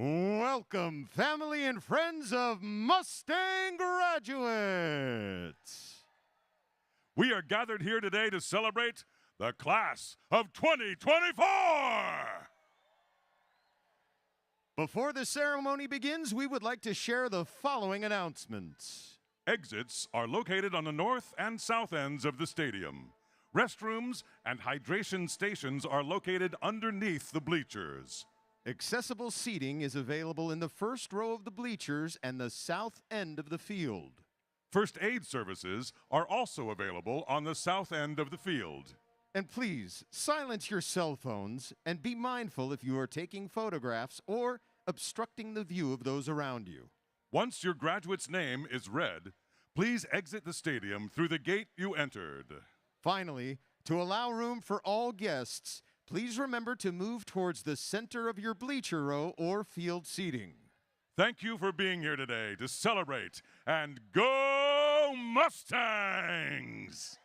Welcome, family and friends of Mustang graduates. We are gathered here today to celebrate the class of 2024. Before the ceremony begins, we would like to share the following announcements. Exits are located on the north and south ends of the stadium. Restrooms and hydration stations are located underneath the bleachers. Accessible seating is available in the first row of the bleachers and the south end of the field. First aid services are also available on the south end of the field. And please, silence your cell phones and be mindful if you are taking photographs or obstructing the view of those around you. Once your graduate's name is read, please exit the stadium through the gate you entered. Finally, to allow room for all guests, please remember to move towards the center of your bleacher row or field seating. Thank you for being here today to celebrate and go Mustangs!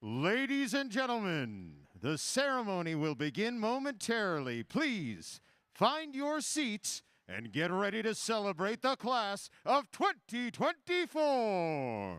Ladies and gentlemen, the ceremony will begin momentarily. Please find your seats and get ready to celebrate the class of 2024.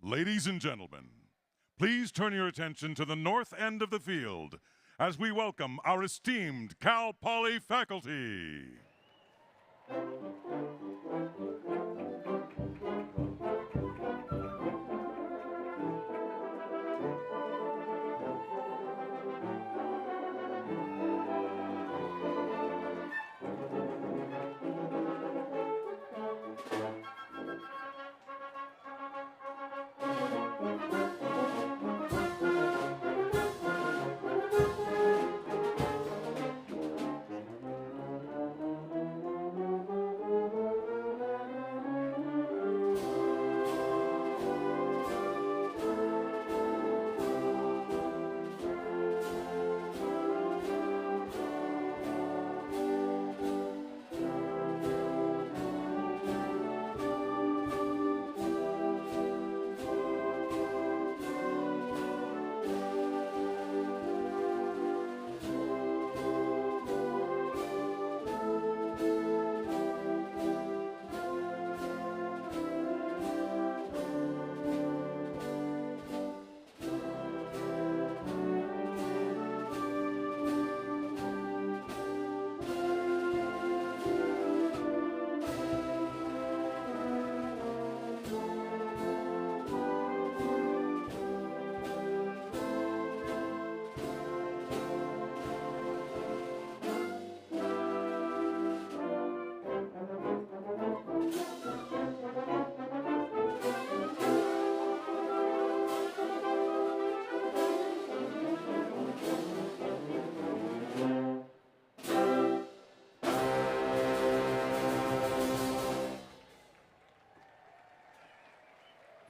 Ladies and gentlemen, please turn your attention to the north end of the field as we welcome our esteemed Cal Poly faculty.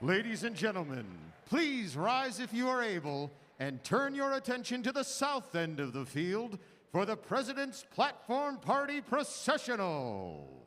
Ladies and gentlemen, please rise if you are able and turn your attention to the south end of the field for the President's Platform Party Processional.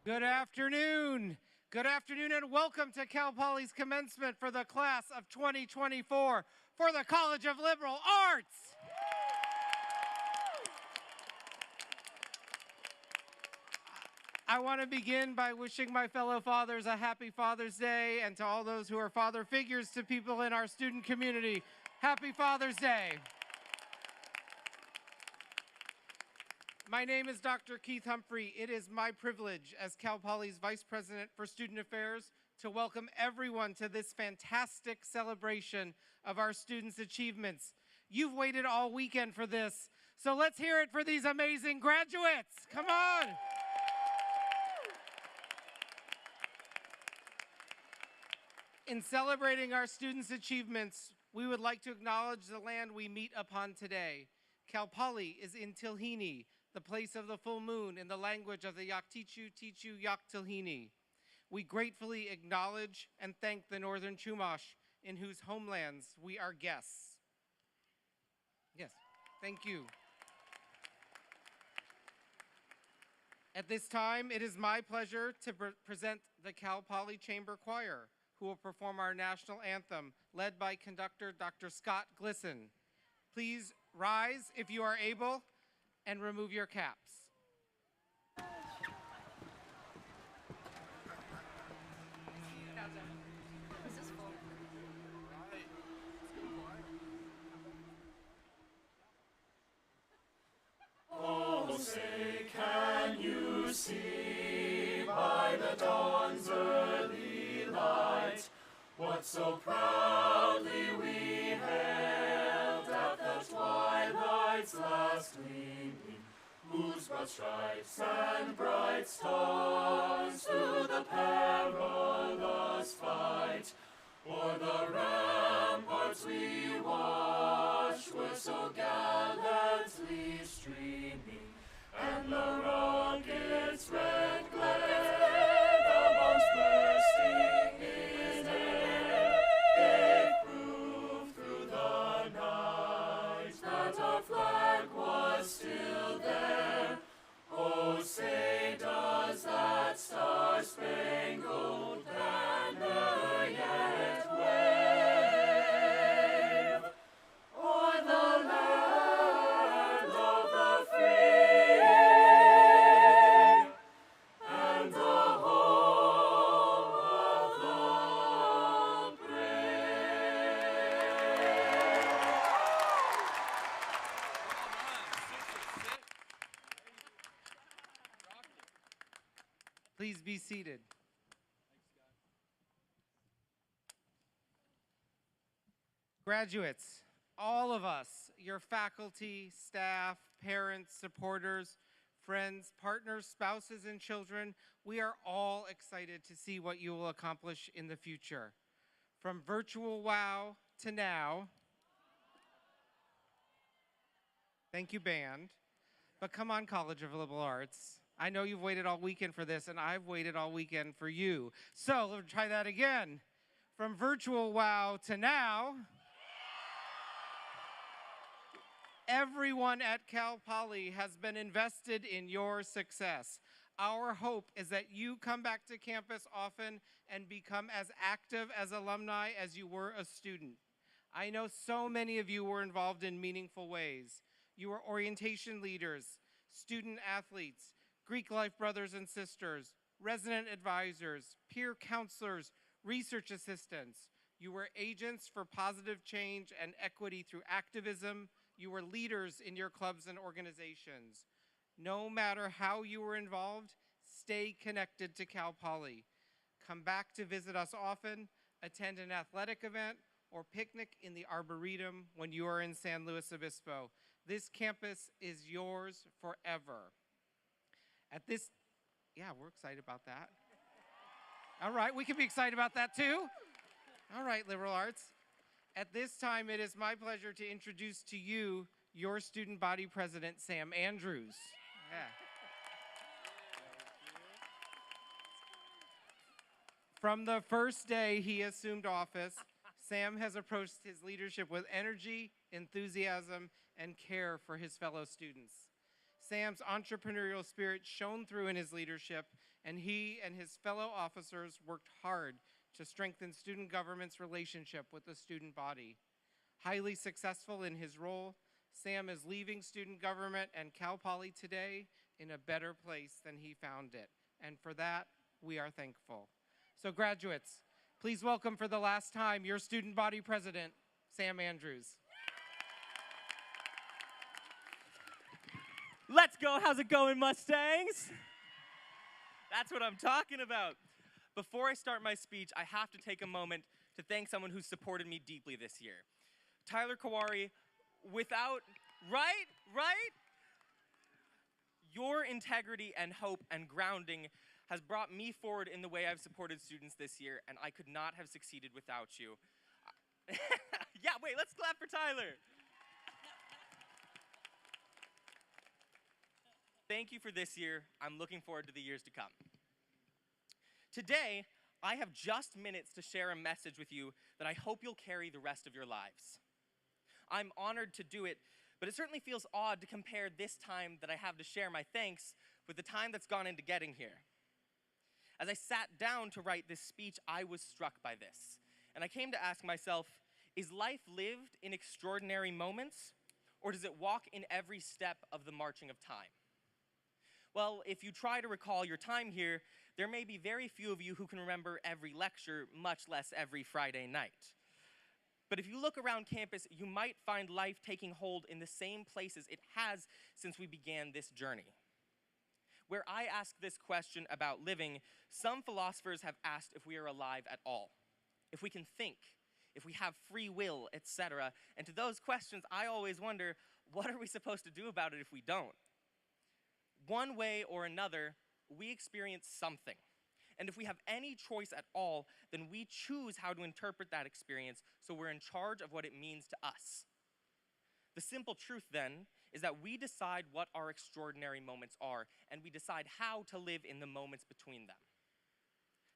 Good afternoon. Good afternoon and welcome to Cal Poly's commencement for the class of 2024 for the College of Liberal Arts. I want to begin by wishing my fellow fathers a happy Father's Day, and to all those who are father figures to people in our student community, happy Father's Day. My name is Dr. Keith Humphrey. It is my privilege as Cal Poly's Vice President for Student Affairs to welcome everyone to this fantastic celebration of our students' achievements. You've waited all weekend for this, so let's hear it for these amazing graduates. Come on. In celebrating our students' achievements, we would like to acknowledge the land we meet upon today. Cal Poly is in Tilhini, the place of the full moon in the language of the Yaktichu Tichu Yaktilhini. We gratefully acknowledge and thank the Northern Chumash, in whose homelands we are guests. Yes, thank you. At this time, it is my pleasure to present the Cal Poly Chamber Choir, who will perform our national anthem, led by conductor Dr. Scott Glisson. Please rise if you are able and remove your caps. Oh, say, can you see by the dawn's early light what so proudly we hailed at the twilight's last gleaming, whose broad stripes and bright stars through the perilous fight o'er the ramparts we watched were so gallantly streaming, and the rocket's red glare, the bombs bursting in air, gave proof through the night that our flag was still there. Oh, say, does that star-spangled banner yet seated. Graduates, all of us, your faculty, staff, parents, supporters, friends, partners, spouses, and children, we are all excited to see what you will accomplish in the future. From virtual wow to now, thank you, band, but come on, College of Liberal Arts. I know you've waited all weekend for this, and I've waited all weekend for you. So let's try that again. From virtual wow to now, everyone at Cal Poly has been invested in your success. Our hope is that you come back to campus often and become as active as alumni as you were a student. I know so many of you were involved in meaningful ways. You were orientation leaders, student athletes, Greek life brothers and sisters, resident advisors, peer counselors, research assistants. You were agents for positive change and equity through activism. You were leaders in your clubs and organizations. No matter how you were involved, stay connected to Cal Poly. Come back to visit us often, attend an athletic event, or picnic in the Arboretum when you are in San Luis Obispo. This campus is yours forever. We're excited about that. All right, we can be excited about that too. All right, liberal arts. At this time, it is my pleasure to introduce to you your student body president, Sam Andrews. Yeah. From the first day he assumed office, Sam has approached his leadership with energy, enthusiasm, and care for his fellow students. Sam's entrepreneurial spirit shone through in his leadership, and he and his fellow officers worked hard to strengthen student government's relationship with the student body. Highly successful in his role, Sam is leaving student government and Cal Poly today in a better place than he found it. And for that, we are thankful. So graduates, please welcome for the last time your student body president, Sam Andrews. Let's go. How's it going, Mustangs? That's what I'm talking about. Before I start my speech, I have to take a moment to thank someone who supported me deeply this year. Tyler Kawari, right? Your integrity and hope and grounding has brought me forward in the way I've supported students this year, and I could not have succeeded without you. Yeah, wait, let's clap for Tyler. Thank you for this year. I'm looking forward to the years to come. Today, I have just minutes to share a message with you that I hope you'll carry the rest of your lives. I'm honored to do it, but it certainly feels odd to compare this time that I have to share my thanks with the time that's gone into getting here. As I sat down to write this speech, I was struck by this, and I came to ask myself, is life lived in extraordinary moments, or does it walk in every step of the marching of time? Well, if you try to recall your time here, there may be very few of you who can remember every lecture, much less every Friday night. But if you look around campus, you might find life taking hold in the same places it has since we began this journey. Where I ask this question about living, some philosophers have asked if we are alive at all, if we can think, if we have free will, etc. And to those questions, I always wonder, what are we supposed to do about it if we don't? One way or another, we experience something. And if we have any choice at all, then we choose how to interpret that experience, so we're in charge of what it means to us. The simple truth, then, is that we decide what our extraordinary moments are, and we decide how to live in the moments between them.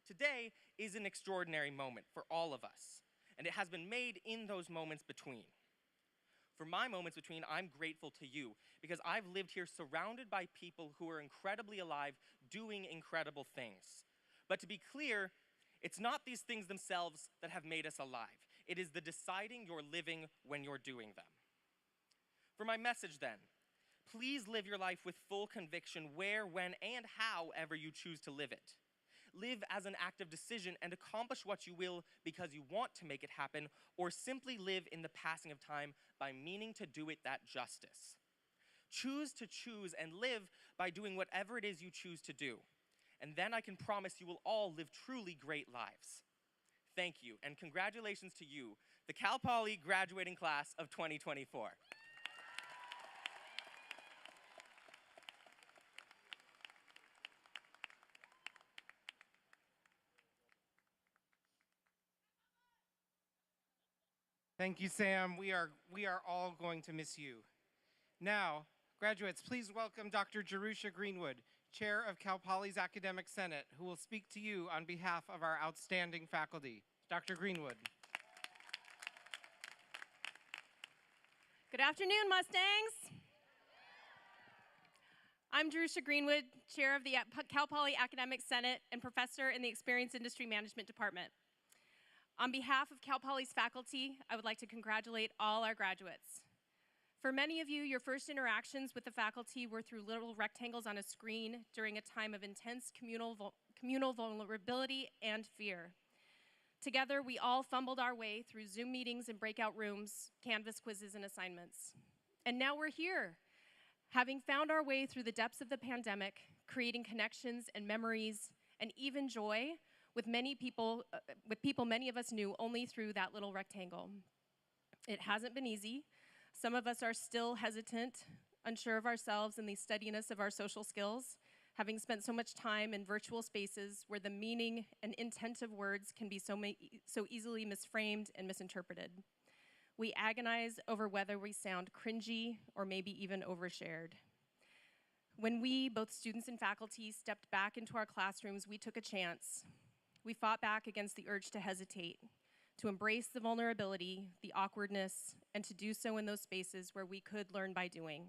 Today is an extraordinary moment for all of us, and it has been made in those moments between. For my moments between, I'm grateful to you, because I've lived here surrounded by people who are incredibly alive, doing incredible things. But to be clear, it's not these things themselves that have made us alive. It is the deciding you're living when you're doing them. For my message then, please live your life with full conviction where, when, and however you choose to live it. Live as an active decision and accomplish what you will because you want to make it happen, or simply live in the passing of time by meaning to do it that justice. Choose to choose and live by doing whatever it is you choose to do. and then I can promise you will all live truly great lives. Thank you, and congratulations to you, the Cal Poly graduating class of 2024. Thank you, Sam. We are all going to miss you. Now, graduates, please welcome Dr. Jerusha Greenwood, Chair of Cal Poly's Academic Senate, who will speak to you on behalf of our outstanding faculty. Dr. Greenwood. Good afternoon, Mustangs. I'm Jerusha Greenwood, Chair of the Cal Poly Academic Senate and Professor in the Experience Industry Management Department. On behalf of Cal Poly's faculty, I would like to congratulate all our graduates. For many of you, your first interactions with the faculty were through little rectangles on a screen during a time of intense communal vulnerability and fear. Together, we all fumbled our way through Zoom meetings and breakout rooms, Canvas quizzes and assignments. And now we're here, having found our way through the depths of the pandemic, creating connections and memories, and even joy with people many of us knew only through that little rectangle. It hasn't been easy. Some of us are still hesitant, unsure of ourselves and the steadiness of our social skills, having spent so much time in virtual spaces where the meaning and intent of words can be so easily misframed and misinterpreted. We agonize over whether we sound cringy or maybe even overshared. When we, both students and faculty, stepped back into our classrooms, we took a chance. We fought back against the urge to hesitate, to embrace the vulnerability, the awkwardness, and to do so in those spaces where we could learn by doing.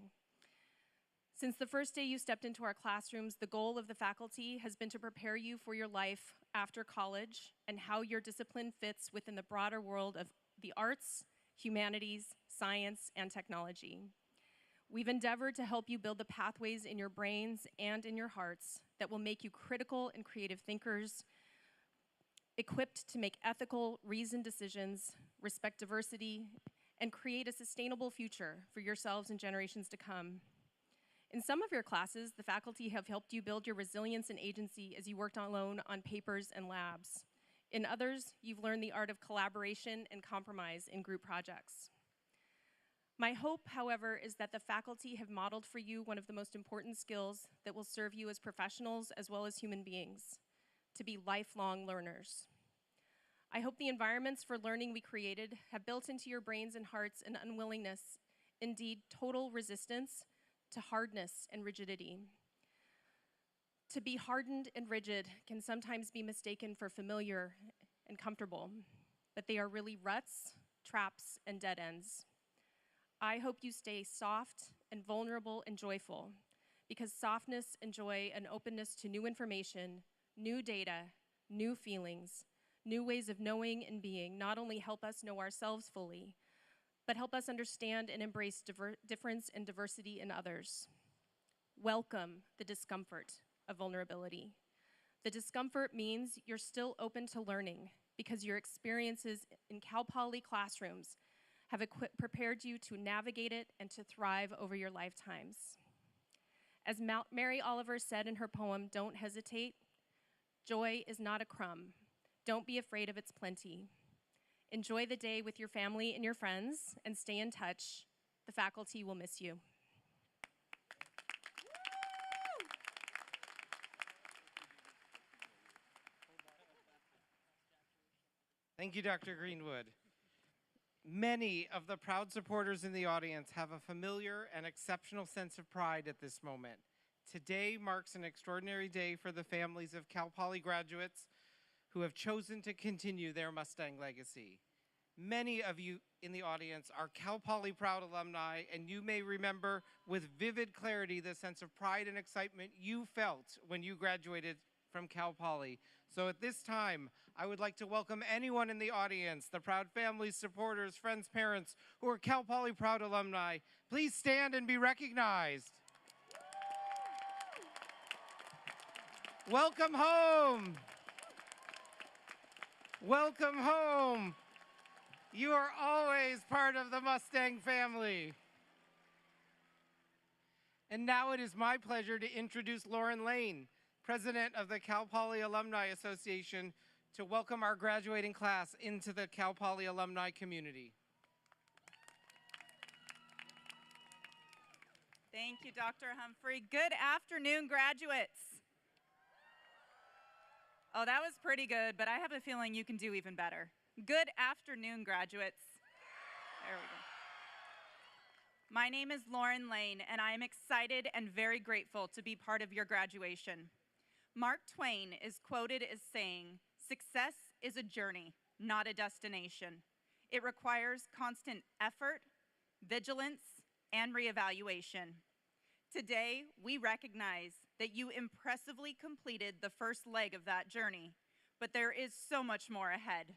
Since the first day you stepped into our classrooms, the goal of the faculty has been to prepare you for your life after college and how your discipline fits within the broader world of the arts, humanities, science, and technology. We've endeavored to help you build the pathways in your brains and in your hearts that will make you critical and creative thinkers, equipped to make ethical, reasoned decisions, respect diversity, and create a sustainable future for yourselves and generations to come. In some of your classes, the faculty have helped you build your resilience and agency as you worked alone on papers and labs. In others, you've learned the art of collaboration and compromise in group projects. My hope, however, is that the faculty have modeled for you one of the most important skills that will serve you as professionals as well as human beings: to be lifelong learners. I hope the environments for learning we created have built into your brains and hearts an unwillingness, indeed total resistance, to hardness and rigidity. To be hardened and rigid can sometimes be mistaken for familiar and comfortable, but they are really ruts, traps, and dead ends. I hope you stay soft and vulnerable and joyful, because softness and joy and openness to new information, new data, new feelings, new ways of knowing and being not only help us know ourselves fully, but help us understand and embrace difference and diversity in others. Welcome the discomfort of vulnerability. The discomfort means you're still open to learning because your experiences in Cal Poly classrooms have prepared you to navigate it and to thrive over your lifetimes. As Mary Oliver said in her poem, "Don't hesitate," joy is not a crumb. Don't be afraid of its plenty. Enjoy the day with your family and your friends, and stay in touch. The faculty will miss you. Thank you, Dr. Greenwood. Many of the proud supporters in the audience have a familiar and exceptional sense of pride at this moment. Today marks an extraordinary day for the families of Cal Poly graduates who have chosen to continue their Mustang legacy. Many of you in the audience are Cal Poly proud alumni, and you may remember with vivid clarity the sense of pride and excitement you felt when you graduated from Cal Poly. So at this time, I would like to welcome anyone in the audience, the proud families, supporters, friends, parents, who are Cal Poly proud alumni. Please stand and be recognized. Welcome home. Welcome home. You are always part of the Mustang family. And now it is my pleasure to introduce Lauren Lane, President of the Cal Poly Alumni Association, to welcome our graduating class into the Cal Poly alumni community. Thank you, Dr. Humphrey. Good afternoon, graduates. Oh, that was pretty good, but I have a feeling you can do even better. Good afternoon, graduates. There we go. My name is Lauren Lane, and I am excited and very grateful to be part of your graduation. Mark Twain is quoted as saying, "Success is a journey, not a destination. It requires constant effort, vigilance, and reevaluation." Today, we recognize that you impressively completed the first leg of that journey, but there is so much more ahead.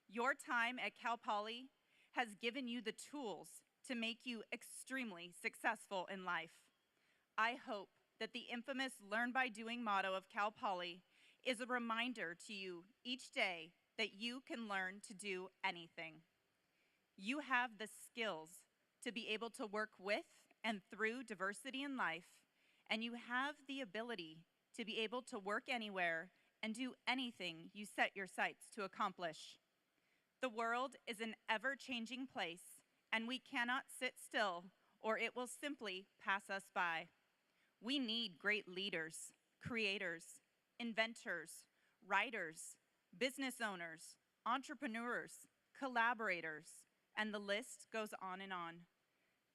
Your time at Cal Poly has given you the tools to make you extremely successful in life. I hope that the infamous Learn by Doing motto of Cal Poly is a reminder to you each day that you can learn to do anything. You have the skills to be able to work with and through diversity in life, and you have the ability to be able to work anywhere and do anything you set your sights to accomplish. The world is an ever-changing place, and we cannot sit still or it will simply pass us by. We need great leaders, creators, inventors, writers, business owners, entrepreneurs, collaborators, and the list goes on and on.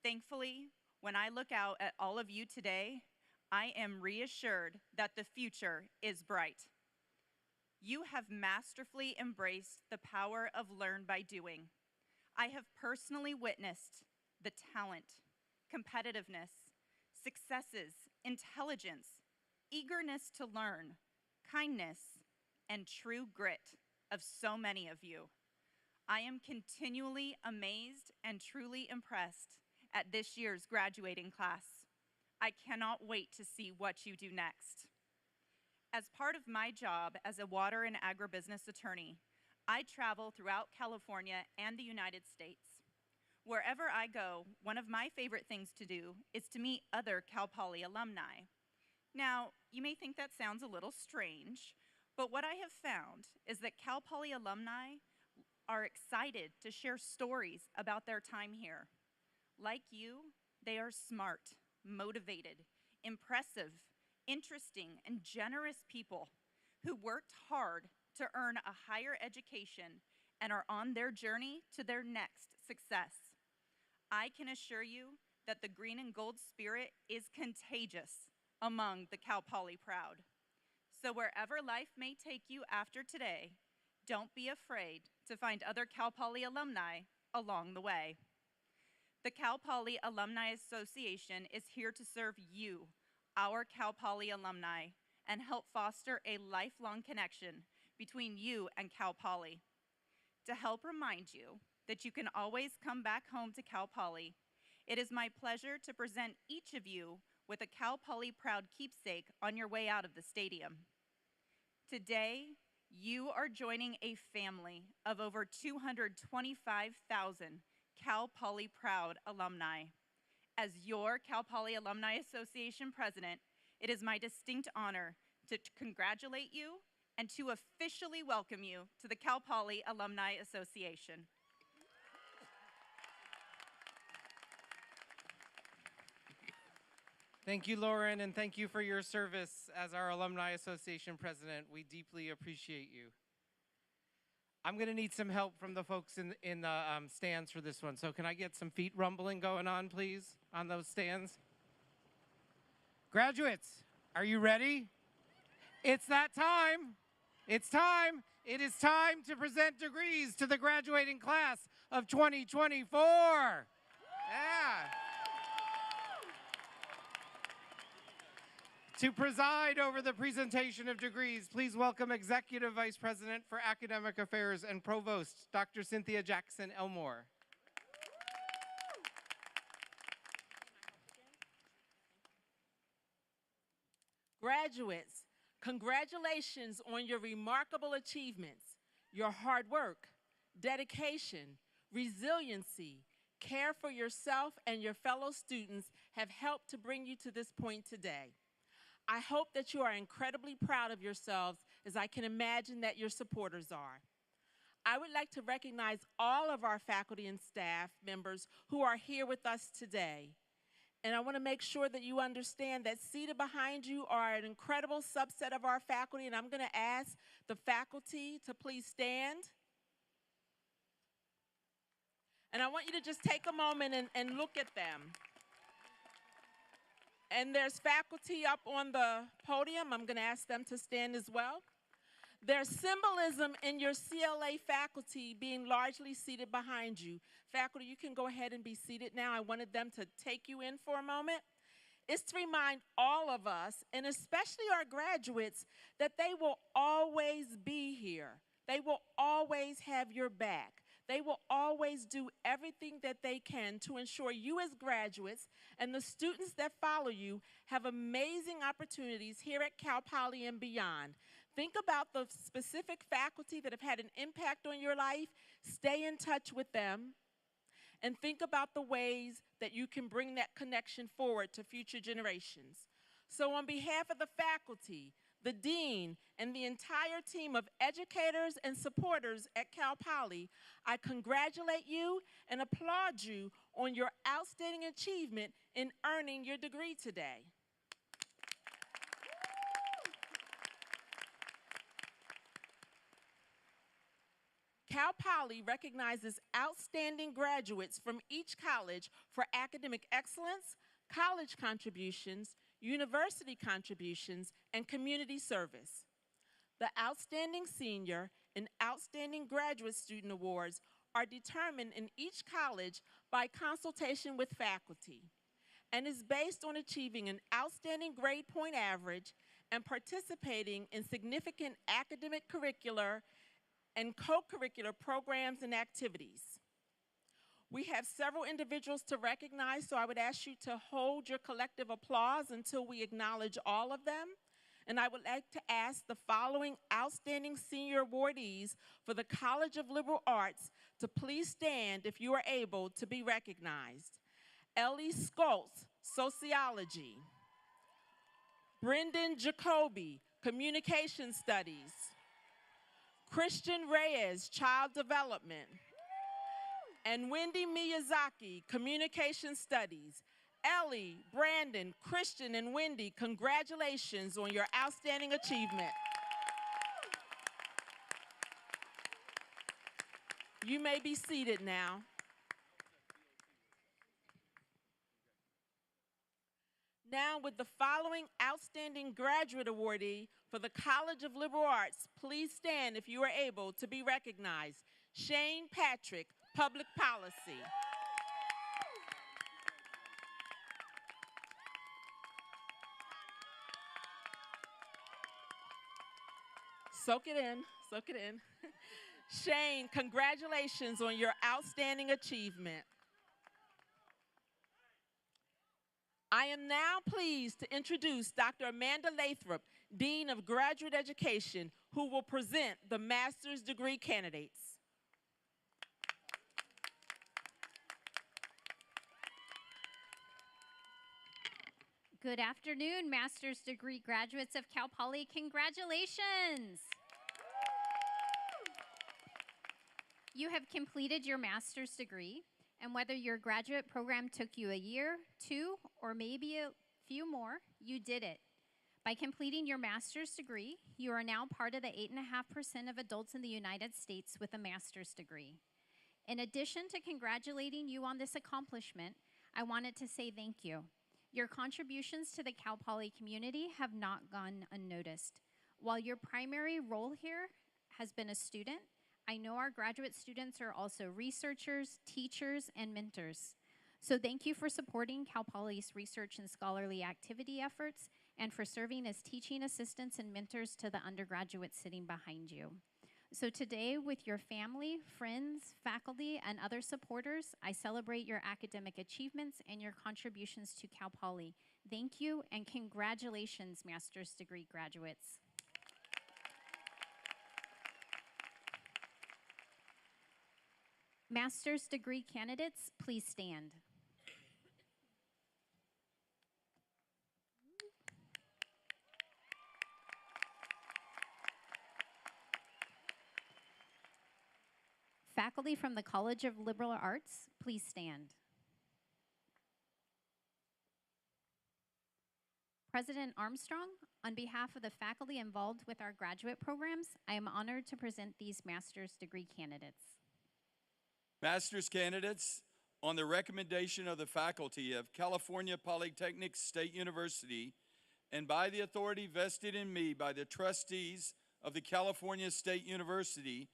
Thankfully, when I look out at all of you today, I am reassured that the future is bright. You have masterfully embraced the power of learn by doing. I have personally witnessed the talent, competitiveness, successes, intelligence, eagerness to learn, kindness, and true grit of so many of you. I am continually amazed and truly impressed at this year's graduating class. I cannot wait to see what you do next. As part of my job as a water and agribusiness attorney, I travel throughout California and the United States. Wherever I go, one of my favorite things to do is to meet other Cal Poly alumni. Now, you may think that sounds a little strange, but what I have found is that Cal Poly alumni are excited to share stories about their time here. Like you, they are smart, motivated, impressive, interesting, and generous people who worked hard to earn a higher education and are on their journey to their next success. I can assure you that the green and gold spirit is contagious among the Cal Poly proud. So wherever life may take you after today, don't be afraid to find other Cal Poly alumni along the way. The Cal Poly Alumni Association is here to serve you, our Cal Poly alumni, and help foster a lifelong connection between you and Cal Poly. To help remind you that you can always come back home to Cal Poly, it is my pleasure to present each of you with a Cal Poly proud keepsake on your way out of the stadium. Today, you are joining a family of over 225,000 Cal Poly proud alumni. As your Cal Poly Alumni Association president, it is my distinct honor to congratulate you and to officially welcome you to the Cal Poly Alumni Association. Thank you, Lauren, and thank you for your service as our Alumni Association president. We deeply appreciate you. I'm going to need some help from the folks in the stands for this one. So can I get some feet rumbling going on, please, on those stands? Graduates, are you ready? It's that time. It's time. It is time to present degrees to the graduating class of 2024. Yeah. To preside over the presentation of degrees, please welcome Executive Vice President for Academic Affairs and Provost, Dr. Cynthia Jackson Elmore. Graduates, congratulations on your remarkable achievements. Your hard work, dedication, resiliency, care for yourself and your fellow students have helped to bring you to this point today. I hope that you are incredibly proud of yourselves, as I can imagine that your supporters are. I would like to recognize all of our faculty and staff members who are here with us today. And I want to make sure that you understand that seated behind you are an incredible subset of our faculty, and I'm going to ask the faculty to please stand. And I want you to just take a moment and look at them. And there's faculty up on the podium. I'm going to ask them to stand as well. There's symbolism in your CLA faculty being largely seated behind you. Faculty, you can go ahead and be seated now. I wanted them to take you in for a moment. It's to remind all of us, and especially our graduates, that they will always be here. They will always have your back. They will always do everything that they can to ensure you as graduates and the students that follow you have amazing opportunities here at Cal Poly and beyond. Think about the specific faculty that have had an impact on your life. Stay in touch with them. And think about the ways that you can bring that connection forward to future generations. So on behalf of the faculty, the dean, and the entire team of educators and supporters at Cal Poly, I congratulate you and applaud you on your outstanding achievement in earning your degree today. Cal Poly recognizes outstanding graduates from each college for academic excellence, college contributions, university contributions, and community service. The Outstanding Senior and Outstanding Graduate Student Awards are determined in each college by consultation with faculty and is based on achieving an outstanding grade point average and participating in significant academic curricular and co-curricular programs and activities. We have several individuals to recognize, so I would ask you to hold your collective applause until we acknowledge all of them. And I would like to ask the following outstanding senior awardees for the College of Liberal Arts to please stand if you are able to be recognized. Ellie Skoltz, Sociology. Brendan Jacoby, Communication Studies. Christian Reyes, Child Development. And Wendy Miyazaki, Communication Studies. Ellie, Brandon, Christian, and Wendy, congratulations on your outstanding achievement. You may be seated now. Now, with the following outstanding graduate awardee for the College of Liberal Arts, please stand if you are able to be recognized. Shane Patrick, Public Policy. Soak it in, soak it in. Shane, congratulations on your outstanding achievement. I am now pleased to introduce Dr. Amanda Lathrop, Dean of Graduate Education, who will present the master's degree candidates. Good afternoon, master's degree graduates of Cal Poly. Congratulations! You have completed your master's degree, and whether your graduate program took you a year, 2, or maybe a few more, you did it. By completing your master's degree, you are now part of the 8.5% of adults in the United States with a master's degree. In addition to congratulating you on this accomplishment, I wanted to say thank you. Your contributions to the Cal Poly community have not gone unnoticed. While your primary role here has been a student, I know our graduate students are also researchers, teachers, and mentors. So thank you for supporting Cal Poly's research and scholarly activity efforts and for serving as teaching assistants and mentors to the undergraduates sitting behind you. So today, with your family, friends, faculty, and other supporters, I celebrate your academic achievements and your contributions to Cal Poly. Thank you and congratulations, master's degree graduates. Master's degree candidates, please stand. faculty from the College of Liberal Arts, please stand. President Armstrong, on behalf of the faculty involved with our graduate programs, I am honored to present these master's degree candidates. Master's candidates, on the recommendation of the faculty of California Polytechnic State University and by the authority vested in me by the trustees of the California State University,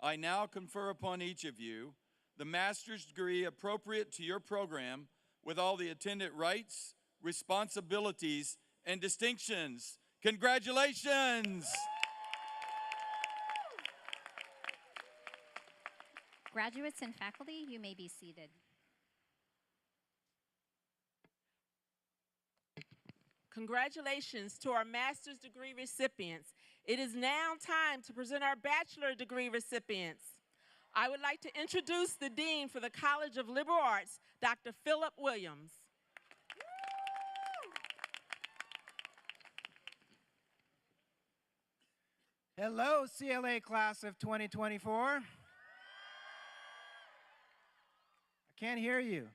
I now confer upon each of you the master's degree appropriate to your program with all the attendant rights, responsibilities, and distinctions. Congratulations! Graduates and faculty, you may be seated. Congratulations to our master's degree recipients. It is now time to present our bachelor degree recipients. I would like to introduce the Dean for the College of Liberal Arts, Dr. Philip Williams. Hello, CLA class of 2024. I can't hear you.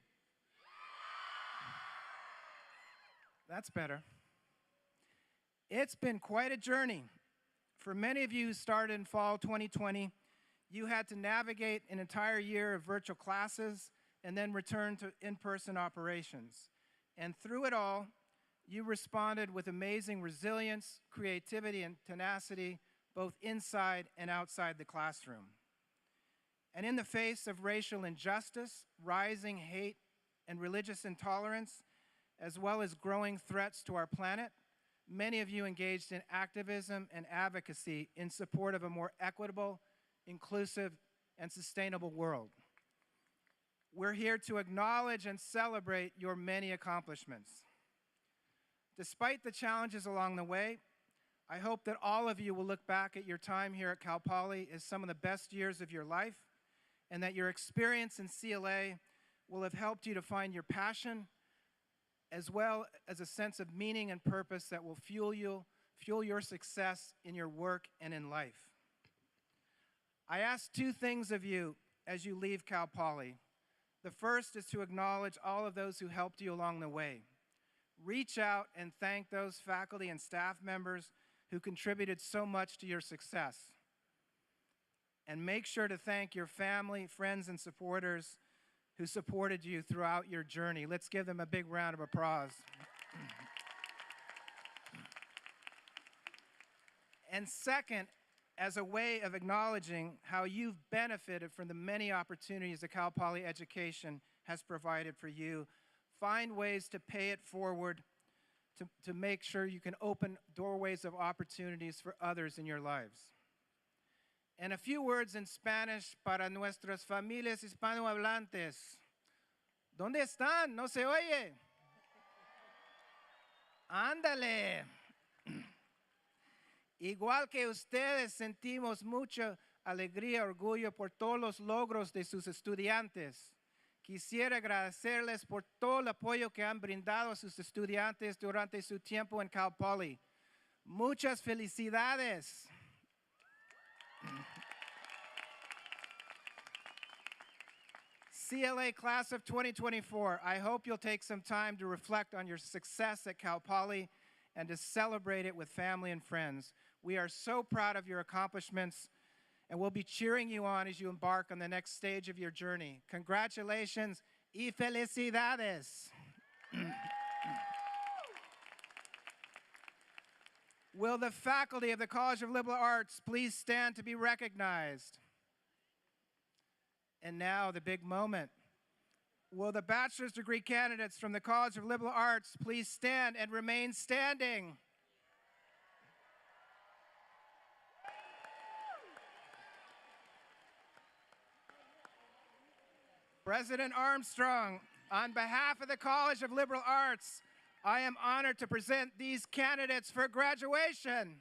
That's better. It's been quite a journey. For many of you who started in fall 2020, you had to navigate an entire year of virtual classes and then return to in-person operations. And through it all, you responded with amazing resilience, creativity, and tenacity, both inside and outside the classroom. And in the face of racial injustice, rising hate, and religious intolerance, as well as growing threats to our planet, many of you engaged in activism and advocacy in support of a more equitable, inclusive, and sustainable world. We're here to acknowledge and celebrate your many accomplishments. Despite the challenges along the way, I hope that all of you will look back at your time here at Cal Poly as some of the best years of your life, and that your experience in CLA will have helped you to find your passion, as well as a sense of meaning and purpose that will fuel your success in your work and in life. I ask two things of you as you leave Cal Poly. The first is to acknowledge all of those who helped you along the way. Reach out and thank those faculty and staff members who contributed so much to your success. And make sure to thank your family, friends, and supporters who supported you throughout your journey. Let's give them a big round of applause. And second, as a way of acknowledging how you've benefited from the many opportunities that Cal Poly education has provided for you, find ways to pay it forward to make sure you can open doorways of opportunities for others in your lives. And a few words in Spanish para nuestras familias hispanohablantes. ¿Dónde están? ¿No se oye? Ándale. Igual que ustedes, sentimos mucha alegría, orgullo por todos los logros de sus estudiantes. Quisiera agradecerles por todo el apoyo que han brindado a sus estudiantes durante su tiempo en Cal Poly. Muchas felicidades. CLA class of 2024, I hope you'll take some time to reflect on your success at Cal Poly and to celebrate it with family and friends. We are so proud of your accomplishments, and we'll be cheering you on as you embark on the next stage of your journey. Congratulations y felicidades. Will the faculty of the College of Liberal Arts please stand to be recognized? And now the big moment. Will the bachelor's degree candidates from the College of Liberal Arts please stand and remain standing? President Armstrong, on behalf of the College of Liberal Arts, I am honored to present these candidates for graduation.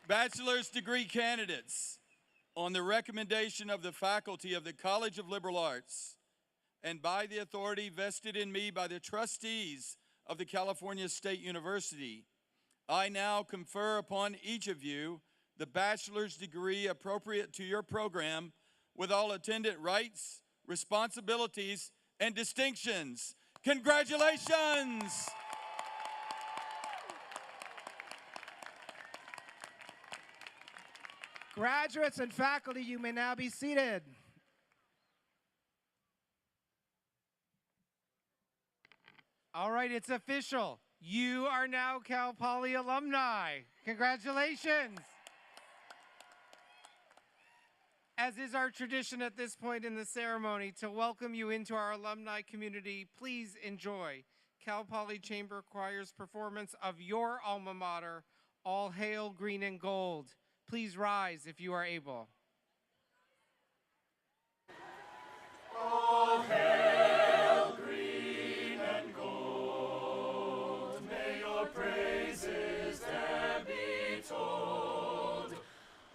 Bachelor's degree candidates, on the recommendation of the faculty of the College of Liberal Arts and by the authority vested in me by the trustees of the California State University, I now confer upon each of you the bachelor's degree appropriate to your program with all attendant rights, responsibilities, and distinctions. Congratulations! Graduates and faculty, you may now be seated. All right, it's official. You are now Cal Poly alumni. Congratulations. As is our tradition at this point in the ceremony, to welcome you into our alumni community, please enjoy Cal Poly Chamber Choir's performance of your alma mater, All Hail Green and Gold. Please rise if you are able. All hail, green and gold, may your praises there be told,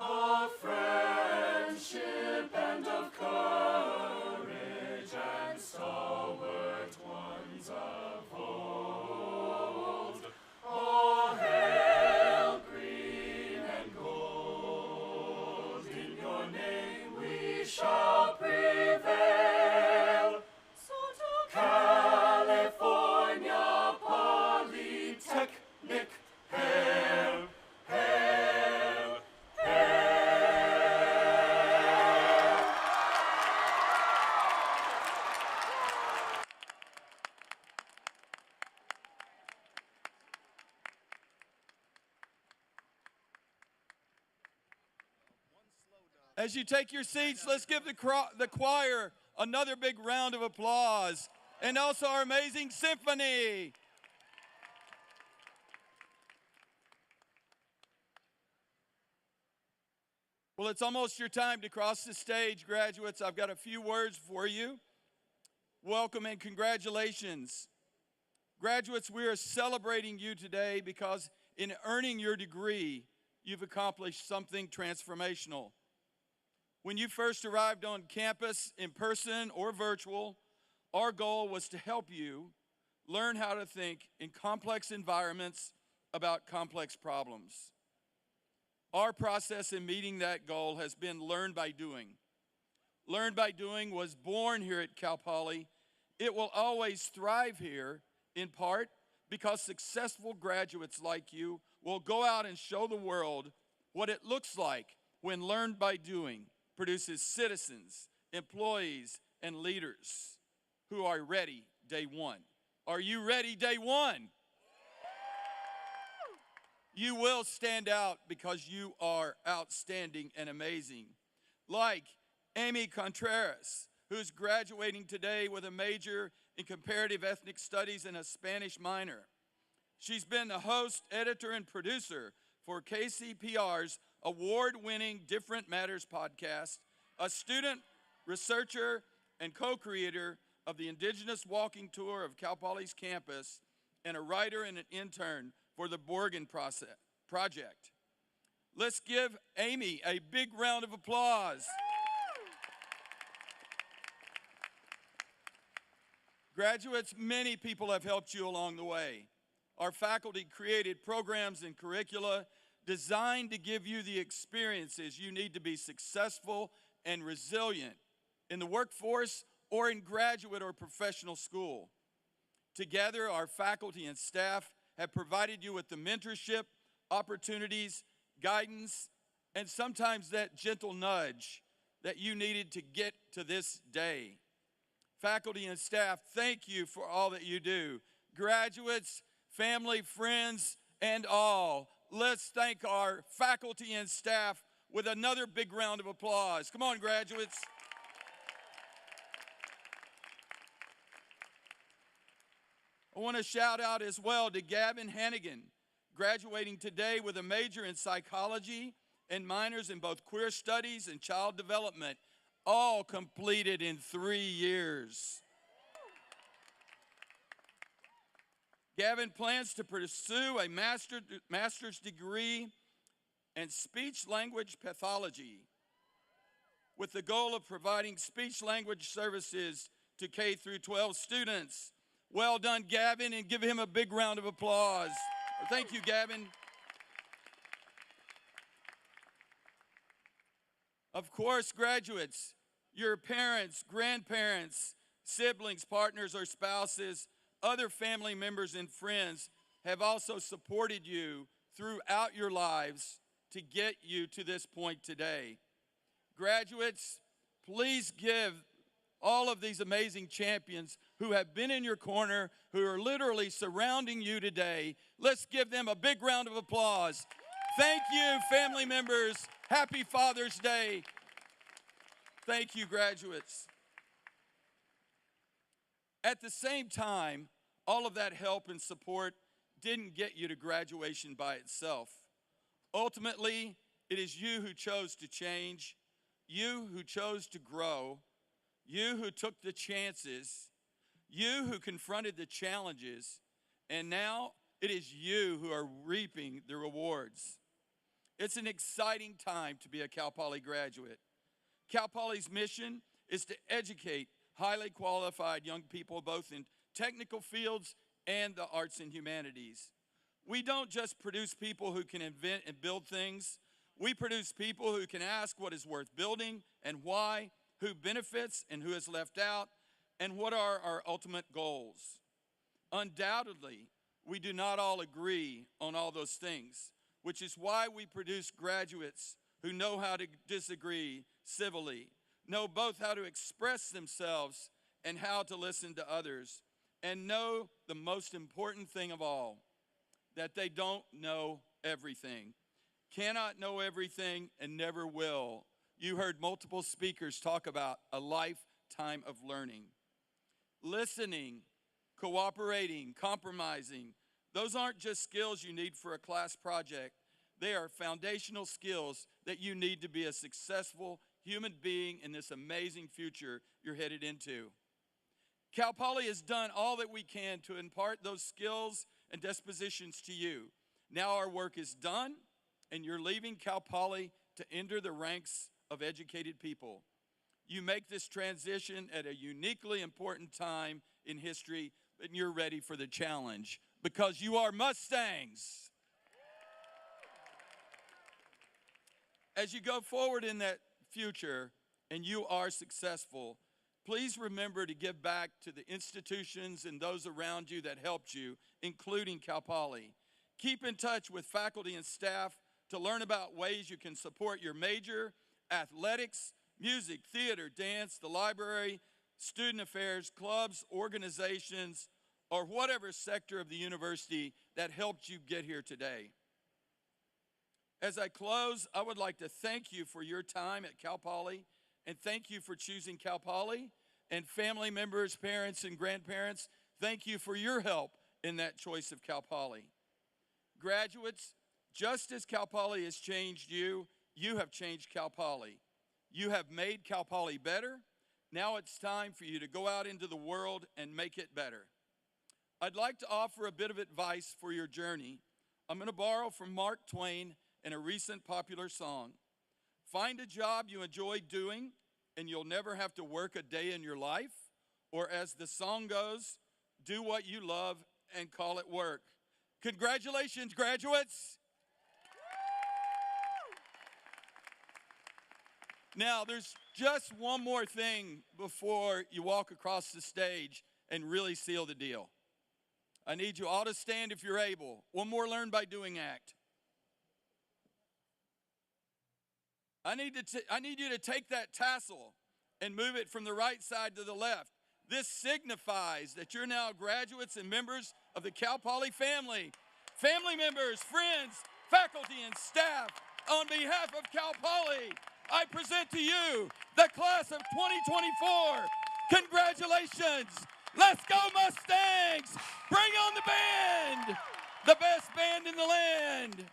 of friendship and of courage and stalwart ones of old. All hail, green and gold, in your name we shall prevail. So to California Polytechnic, hail, hail, hail. As you take your seats, let's give the choir another big round of applause, and also our amazing symphony. Well, it's almost your time to cross the stage, graduates. I've got a few words for you. Welcome and congratulations. Graduates, we are celebrating you today because in earning your degree, you've accomplished something transformational. When you first arrived on campus, in person or virtual, our goal was to help you learn how to think in complex environments about complex problems. Our process in meeting that goal has been learn by doing. Learn by doing was born here at Cal Poly. It will always thrive here, in part because successful graduates like you will go out and show the world what it looks like when learned by doing produces citizens, employees, and leaders who are ready day one. Are you ready day one? You will stand out because you are outstanding and amazing. Like Amy Contreras, who's graduating today with a major in comparative ethnic studies and a Spanish minor. She's been the host, editor, and producer for KCPR's award-winning Different Matters podcast, a student, researcher, and co-creator of the Indigenous Walking Tour of Cal Poly's campus, and a writer and an intern for the Borgen Project. Let's give Amy a big round of applause. Graduates, many people have helped you along the way. Our faculty created programs and curricula designed to give you the experiences you need to be successful and resilient in the workforce or in graduate or professional school. Together, our faculty and staff have provided you with the mentorship, opportunities, guidance, and sometimes that gentle nudge that you needed to get to this day. Faculty and staff, thank you for all that you do. Graduates, family, friends, and all, let's thank our faculty and staff with another big round of applause. Come on, graduates. I want to shout out as well to Gavin Hannigan, graduating today with a major in psychology and minors in both queer studies and child development, all completed in 3 years. Gavin plans to pursue a master's degree in speech-language pathology with the goal of providing speech-language services to K through 12 students. Well done, Gavin, and give him a big round of applause. Thank you, Gavin. Of course, graduates, your parents, grandparents, siblings, partners, or spouses, other family members and friends have also supported you throughout your lives to get you to this point today. Graduates, please give all of these amazing champions who have been in your corner, who are literally surrounding you today. Let's give them a big round of applause. Thank you, family members. Happy Father's Day. Thank you, graduates. At the same time, all of that help and support didn't get you to graduation by itself. Ultimately, it is you who chose to change, you who chose to grow, you who took the chances, you who confronted the challenges, and now it is you who are reaping the rewards. It's an exciting time to be a Cal Poly graduate. Cal Poly's mission is to educate highly qualified young people both in technical fields and the arts and humanities. We don't just produce people who can invent and build things. We produce people who can ask what is worth building and why, who benefits and who is left out, and what are our ultimate goals. Undoubtedly, we do not all agree on all those things, which is why we produce graduates who know how to disagree civilly, know both how to express themselves and how to listen to others, and know the most important thing of all, that they don't know everything, cannot know everything, and never will. You heard multiple speakers talk about a lifetime of learning. Listening, cooperating, compromising, those aren't just skills you need for a class project. They are foundational skills that you need to be a successful human being in this amazing future you're headed into. Cal Poly has done all that we can to impart those skills and dispositions to you. Now our work is done, and you're leaving Cal Poly to enter the ranks of educated people. You make this transition at a uniquely important time in history, and you're ready for the challenge because you are Mustangs. As you go forward in that future and you are successful, please remember to give back to the institutions and those around you that helped you, including Cal Poly. Keep in touch with faculty and staff to learn about ways you can support your major, athletics, music, theater, dance, the library, student affairs, clubs, organizations, or whatever sector of the university that helped you get here today. As I close, I would like to thank you for your time at Cal Poly, and thank you for choosing Cal Poly. And family members, parents, and grandparents, thank you for your help in that choice of Cal Poly. Graduates, just as Cal Poly has changed you, you have changed Cal Poly. You have made Cal Poly better. Now it's time for you to go out into the world and make it better. I'd like to offer a bit of advice for your journey. I'm going to borrow from Mark Twain in a recent popular song. Find a job you enjoy doing, and you'll never have to work a day in your life. Or as the song goes, do what you love and call it work. Congratulations, graduates. Now, there's just one more thing before you walk across the stage and really seal the deal. I need you all to stand if you're able. One more learn by doing act. I need you to take that tassel and move it from the right side to the left. This signifies that you're now graduates and members of the Cal Poly family. Family members, friends, faculty, and staff, on behalf of Cal Poly, I present to you the class of 2024. Congratulations. Let's go, Mustangs. Bring on the band, the best band in the land.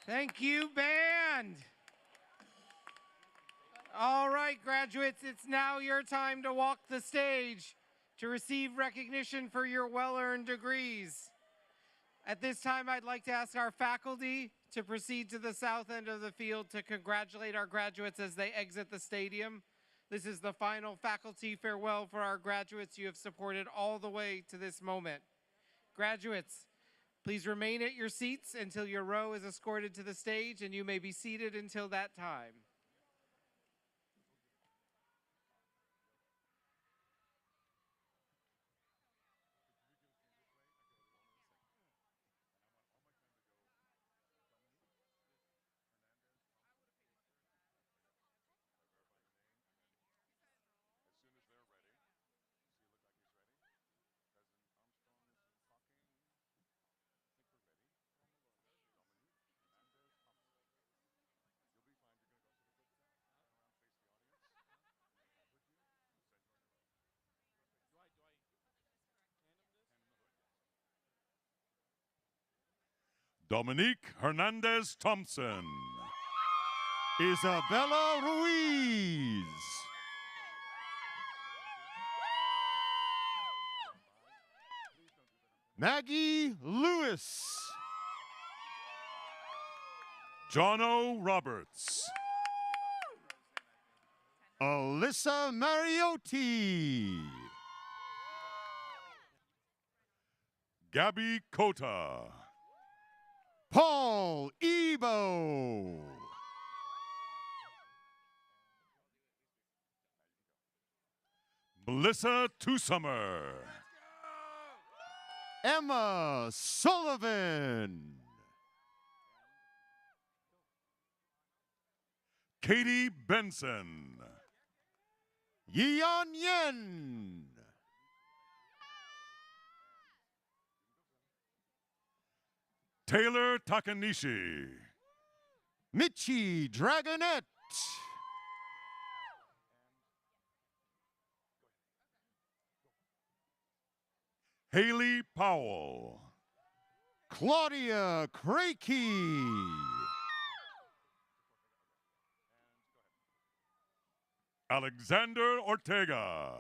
Thank you, band. All right, graduates, it's now your time to walk the stage to receive recognition for your well-earned degrees. At this time, I'd like to ask our faculty to proceed to the south end of the field to congratulate our graduates as they exit the stadium. This is the final faculty farewell for our graduates you have supported all the way to this moment. Graduates, please remain at your seats until your row is escorted to the stage, and you may be seated until that time. Dominique Hernandez Thompson. Isabella Ruiz. Maggie Lewis. Jono Roberts. Alyssa Mariotti. Gabby Cota. Paul Ebo. Melissa Tusummer. Emma Sullivan. Katie Benson. Yeon Yen. Taylor Takanishi. Michi Dragonette. Haley Powell. Claudia Crakey. Alexander Ortega.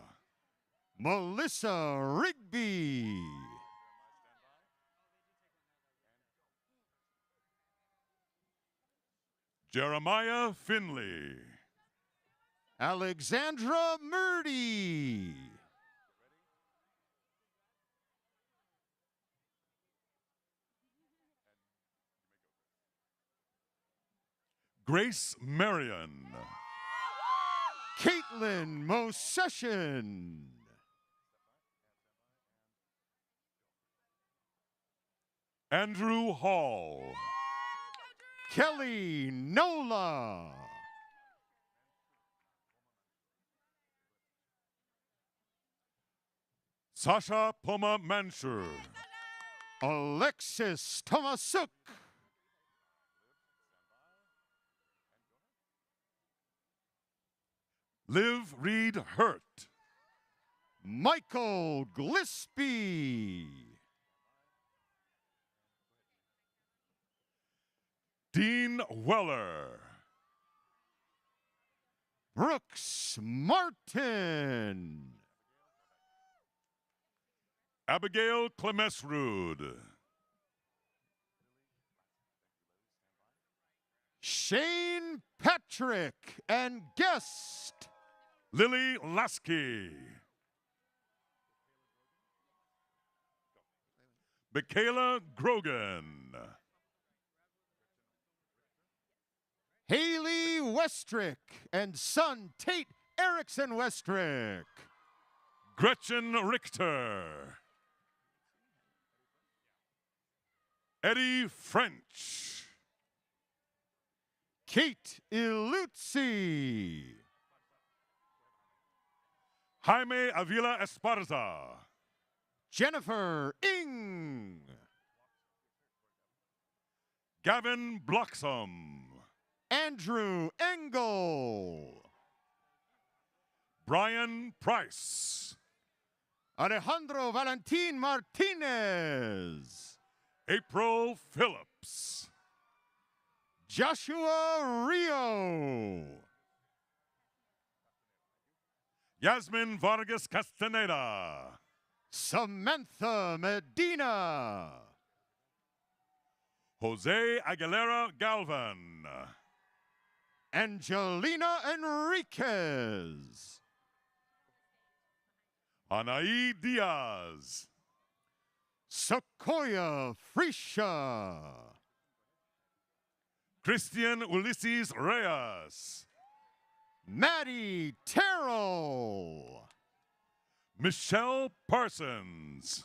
Melissa Rigby. Jeremiah Finley. Alexandra Murdy. Grace Marion. Caitlin Mosession. Andrew Hall. Kelly Nola. Sasha Poma Mansur. Alexis Tomasuk. Liv Reed Hurt. Michael Glispie. Dean Weller. Brooks Martin. Abigail Clemesrud. Shane Patrick and guest Lily Lasky. Michaela Grogan. Haley Westrick and son Tate Erickson Westrick. Gretchen Richter. Eddie French. Kate Iluzzi. Jaime Avila Esparza. Jennifer Ing. Gavin Bloxham. Andrew Engel. Brian Price. Alejandro Valentin Martinez. April Phillips. Joshua Rio. Yasmin Vargas Castaneda. Samantha Medina. Jose Aguilera Galvan. Angelina Enriquez. Anaí Diaz. Sequoia Frisha. Christian Ulysses Reyes. Maddie Terrell. Michelle Parsons.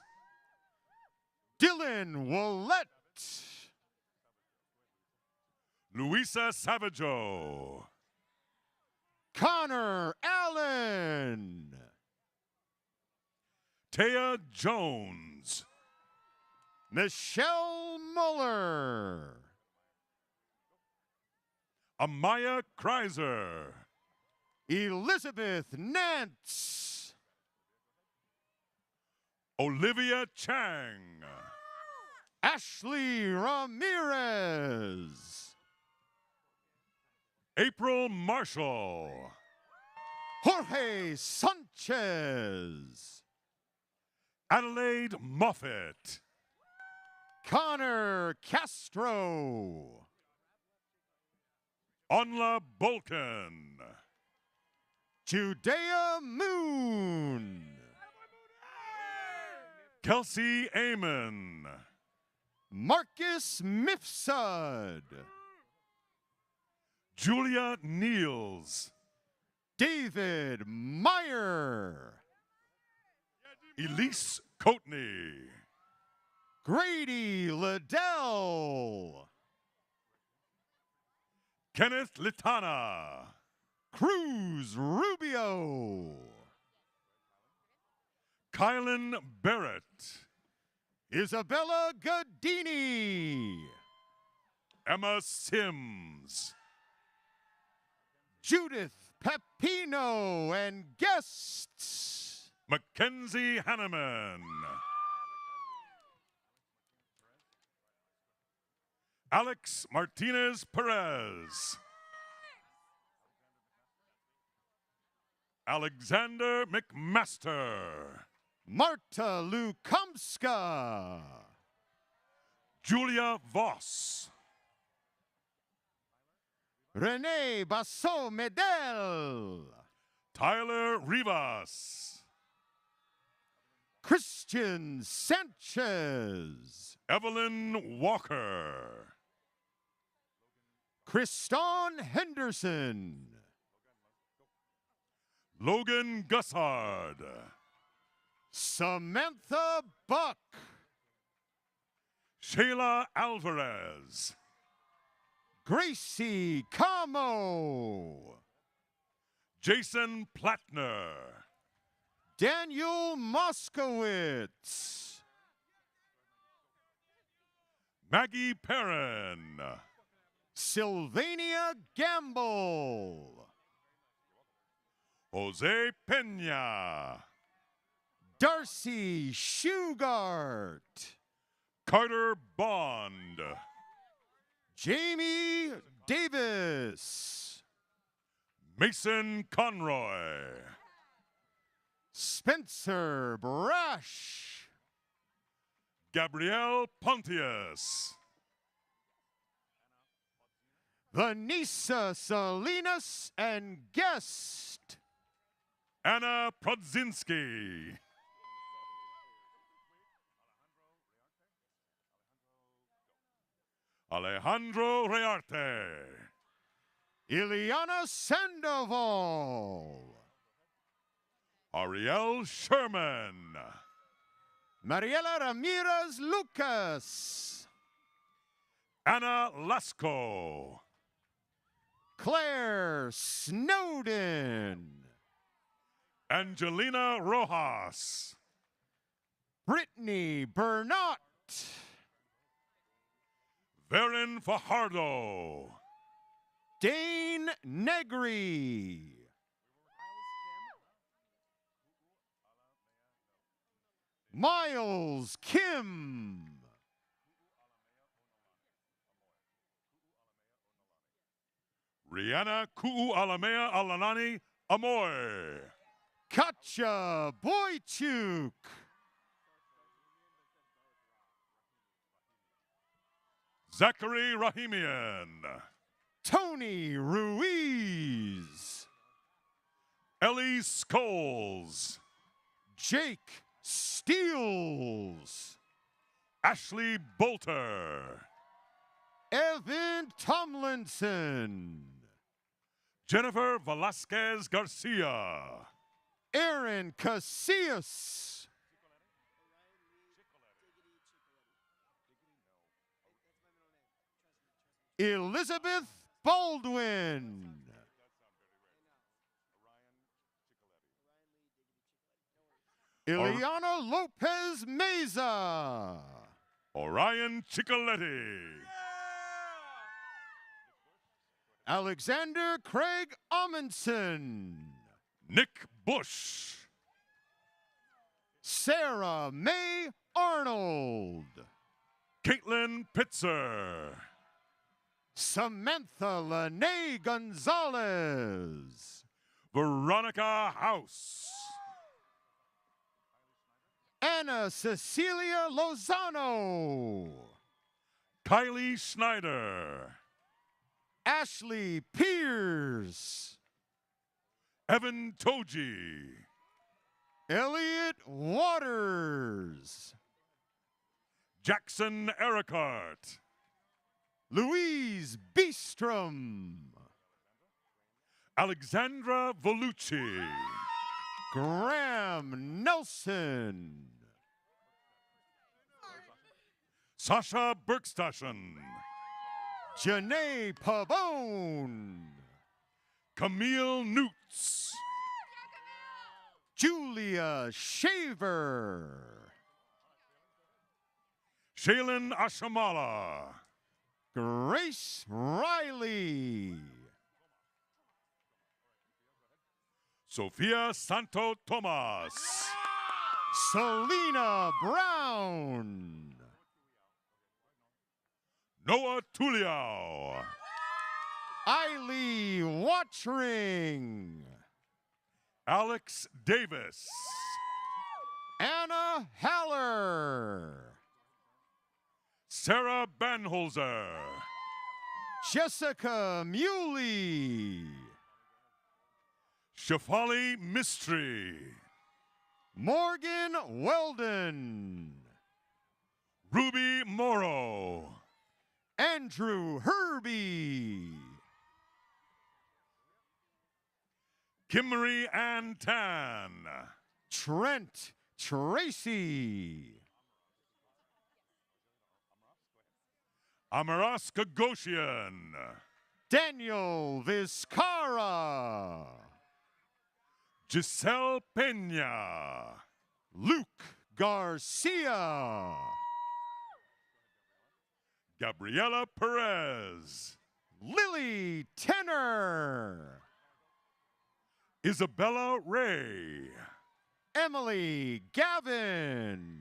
Dylan Willette. Luisa Savaggio. Connor Allen. Taya Jones. Michelle Muller. Amaya Kreiser. Elizabeth Nance. Olivia Chang. Ashley Ramirez. April Marshall. Jorge Sanchez. Adelaide Moffett. Connor Castro. Onla Bolkin. Judea Moon. Kelsey Amon. Marcus Mifsud. Julia Niels. David Meyer. Elise Coatney. Grady Liddell. Kenneth Litana. Cruz Rubio. Kylan Barrett. Isabella Godini. Emma Sims. Judith Pepino and guests. Mackenzie Hanneman. Alex Martinez Perez. Alexander McMaster. Marta Lukamska. Julia Voss. Renee Basso Medel. Tyler Rivas. Christian Sanchez. Evelyn Walker. Kriston Henderson. Logan Gussard. Samantha Buck. Shayla Alvarez. Gracie Camo. Jason Plattner. Daniel Moskowitz. Maggie Perrin. Sylvania Gamble. Jose Pena. Darcy Shugart. Carter Bond. Jamie Davis. Mason Conroy. Spencer Brash. Gabrielle Pontius. Vanessa Salinas and guest. Anna Prodzinski. Alejandro Rearte. Ileana Sandoval. Ariel Sherman. Mariela Ramirez Lucas. Anna Lasco. Claire Snowden. Angelina Rojas. Brittany Bernat. Varen Fajardo. Dane Negri. Miles Kim. Brianna Ku'ualamea Alanani Amoy. Katja Boychuk. Zachary Rahimian. Tony Ruiz. Ellie Scholes. Jake Steels. Ashley Bolter. Evan Tomlinson. Jennifer Velasquez Garcia. Aaron Casillas. Elizabeth Baldwin. Ileana Lopez Meza. Orion Ciccoletti. Alexander Craig Amundsen. Nick Bush. Sarah May Arnold. Caitlin Pitzer. Samantha Lene Gonzalez. Veronica House. Anna Cecilia Lozano. Kylie Schneider. Ashley Pierce. Evan Toji. Elliot Waters. Jackson Ericart. Louise Beestrom. Alexandra Volucci. Graham Nelson. Sasha Bergstashen. Janae Pavone. Camille Newts. Julia Shaver. Shaylin Ashamala. Grace Riley. Sofia Santo Tomas. Selena Brown. Noah Tuliao. Eiley Watchring. Alex Davis. Anna Haller. Sarah Banholzer. Jessica Muley. Shafali Mistry. Morgan Weldon. Ruby Morrow. Andrew Herbie. Kimmery Ann Tan. Trent Tracy. Amaras Gagosian. Daniel Vizcara. Giselle Pena. Luke Garcia. Gabriela Perez. Lily Tenner. Isabella Ray. Emily Gavin.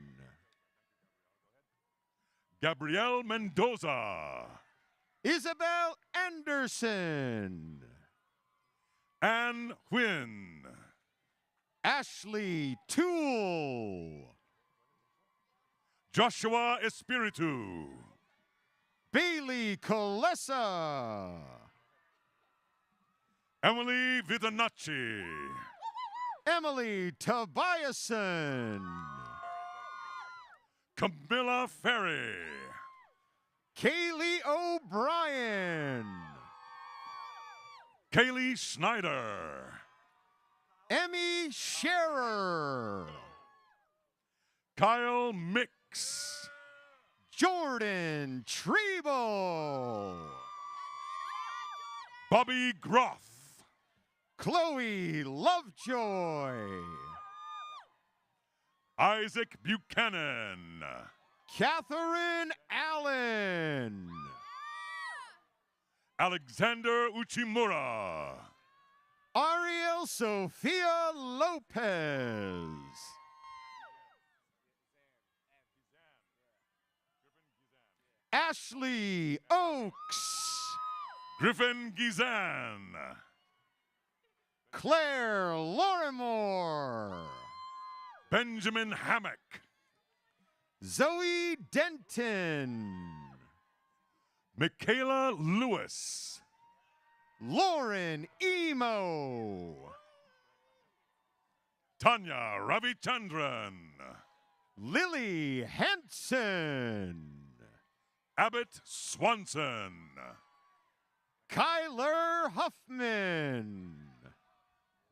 Gabrielle Mendoza. Isabel Anderson. Ann Huynh. Ashley Toole. Joshua Espiritu. Bailey Colessa. Emily Vidanacci. Emily Tobiason. Camilla Ferry. Kaylee O'Brien. Kaylee Schneider. Emmy Scherer. Kyle Mix. Jordan Treble. Bobby Groff. Chloe Lovejoy. Isaac Buchanan. Catherine Allen. Alexander Uchimura. Ariel Sophia Lopez. Ashley Oaks. Griffin Gizan, Claire Lorimore, Benjamin Hammock, Zoe Denton, Michaela Lewis, Lauren Emo, Tanya Ravichandran, Lily Hansen, Abbott Swanson, Kyler Huffman,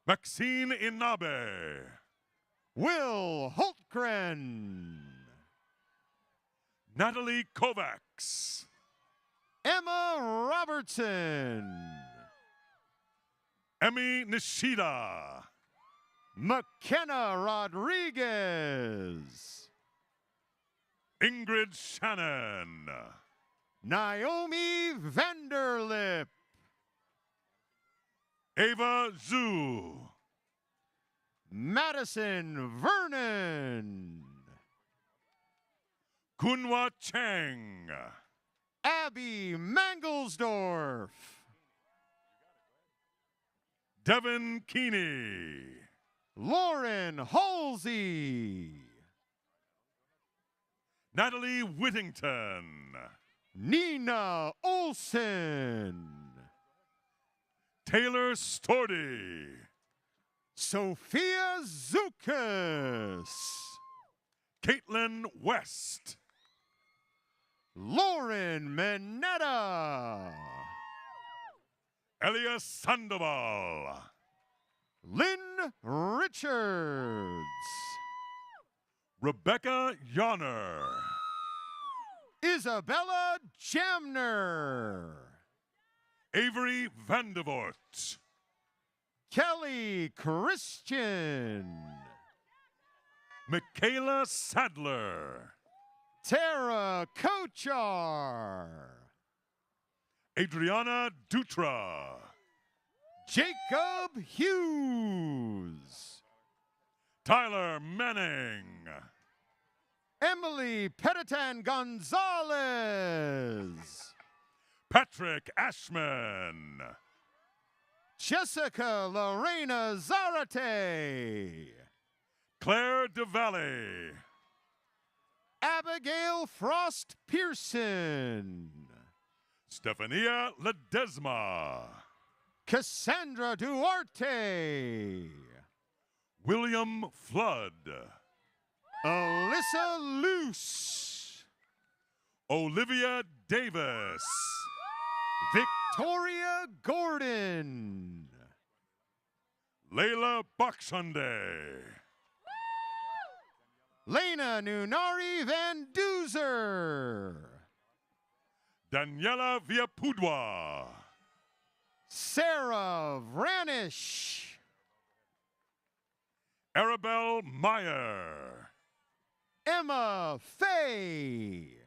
Maxine Inabe, Will Holtgren, Natalie Kovacs, Emma Robertson, Emmy Nishida, McKenna Rodriguez, Ingrid Shannon, Naomi Vanderlip, Ava Zhu, Madison Vernon, Kunwa Chang, Abby Mangelsdorf, Devin Keeney, Lauren Halsey, Natalie Whittington, Nina Olson, Taylor Stordy, Sophia Zukas, Caitlin West, Lauren Mineta, Elias Sandoval, Lynn Richards, Rebecca Yonner, Isabella Jamner, Avery Vandevort, Kelly Christian, Michaela Sadler, Tara Kochar, Adriana Dutra, Jacob Hughes, Tyler Manning, Emily Petitan Gonzalez, Patrick Ashman, Jessica Lorena Zarate, Claire DeValley, Abigail Frost Pearson, Stefania Ledesma, Cassandra Duarte, William Flood, Alyssa Luce, Olivia Davis, Victoria Gordon, Layla Bakshande, Lena Nunari Van Duzer, Daniela Viapudwa, Sarah Vranish, Arabelle Meyer, Emma Fay,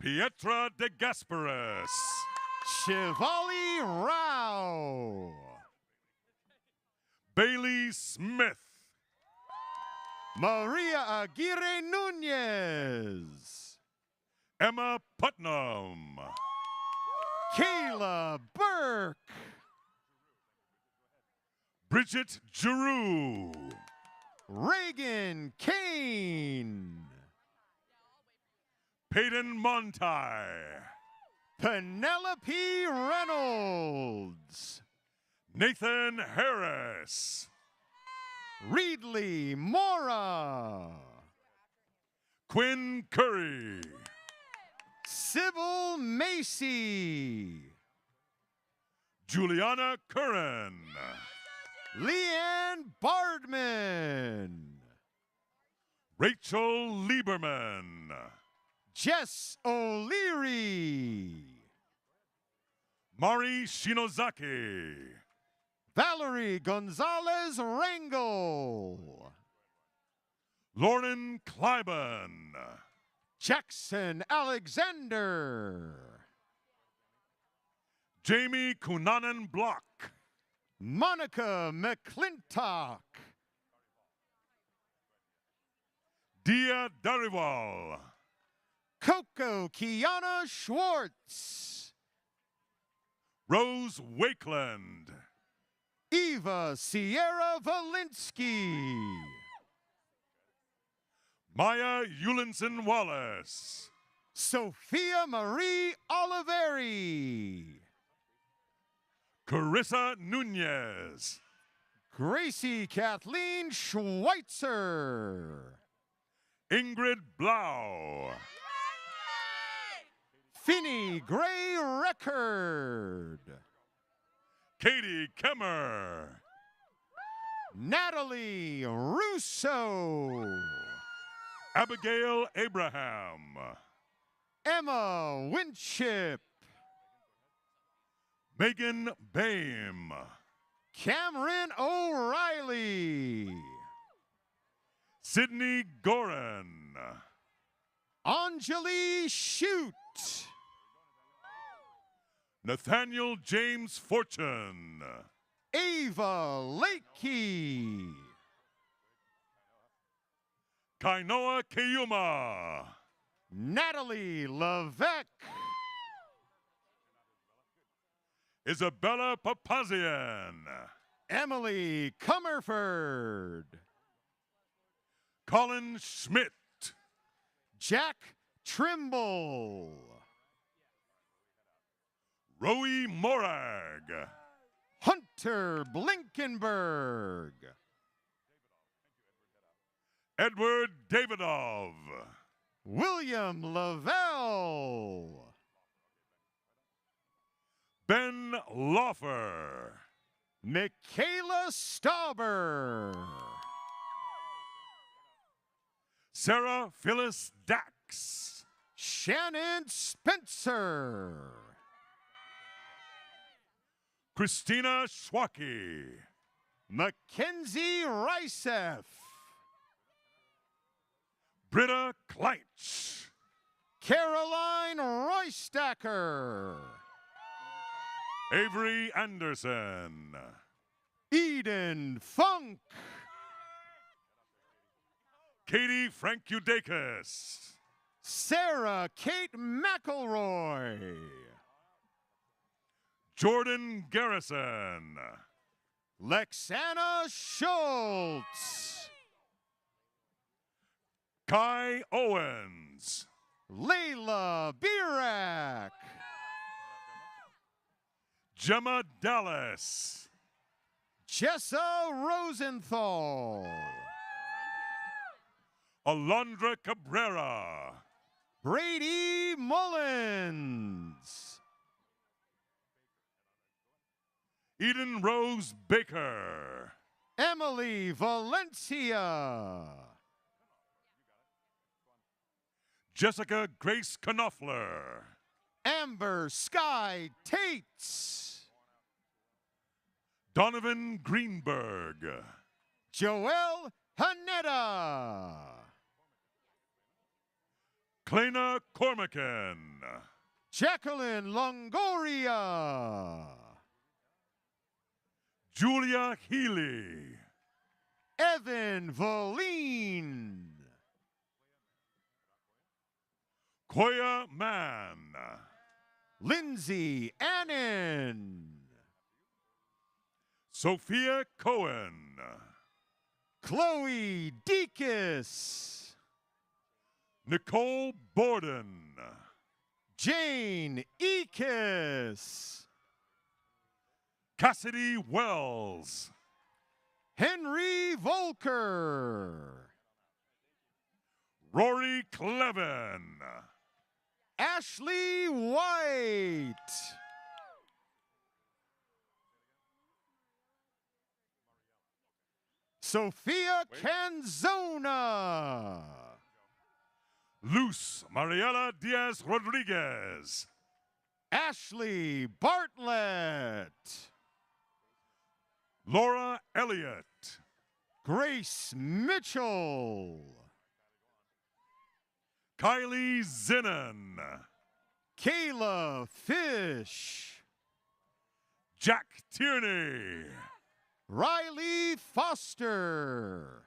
Pietra de Gasparis, Shivali Rao, Bailey Smith, Maria Aguirre Nunez, Emma Putnam, Kayla Burke, Bridget Giroux, Reagan Kane, Peyton Montai, Penelope Reynolds, Nathan Harris, Reedley Mora, Quinn Curry, Sybil Macy, Juliana Curran, Leanne Bardman, Rachel Lieberman, Jess O'Leary, Mari Shinozaki, Valerie Gonzalez Rangel, Lauren Kleiben, Jackson Alexander, Jamie Kunanen Block, Monica McClintock, Dia Dariwal, Coco Kiana Schwartz. Rose Wakeland. Eva Sierra Valinsky. Maya Eulinson Wallace. Sophia Marie Oliveri. Carissa Nunez. Gracie Kathleen Schweitzer. Ingrid Blau. Finny Gray Record. Katie Kemmer. Natalie Russo. Abigail Abraham. Emma Winship. Megan Bame. Cameron O'Reilly. Sydney Gorin. Anjali Shute. Nathaniel James Fortune. Ava Lakey. Kainoa Kiyuma. Natalie Levesque. Isabella Papazian. Emily Comerford. Colin Schmidt. Jack Trimble. Roe Morag. Hunter Blinkenberg. Edward Davidov. William Lavelle. Ben Loffer. Michaela Stauber. Sarah Phyllis Dax. Shannon Spencer. Christina Schwacke. Mackenzie Ricef. Britta Kleitsch. Caroline Roystacker. Avery Anderson. Eden Funk. Katie Frankudakis. Sarah Kate McElroy. Jordan Garrison. Lexana Schultz. Kai Owens. Layla Birak. Gemma Dallas. Jessa Rosenthal. Alondra Cabrera. Brady Mullins. Eden Rose Baker. Emily Valencia. Jessica Grace Knopfler. Amber Sky Tates. Donovan Greenberg. Joelle Hanetta. Klena Cormacan. Jacqueline Longoria. Julia Healy. Evan Voline. Koya Mann. Lindsay Annan. Sophia Cohen. Chloe Deakus. Nicole Borden. Jane Ekis. Cassidy Wells. Henry Volker. Rory Clevin. Ashley White. Sophia Canzona. Luz Mariela Diaz Rodriguez. Ashley Bartlett. Laura Elliott. Grace Mitchell. Kylie Zinnan. Kayla Fish. Jack Tierney. Riley Foster.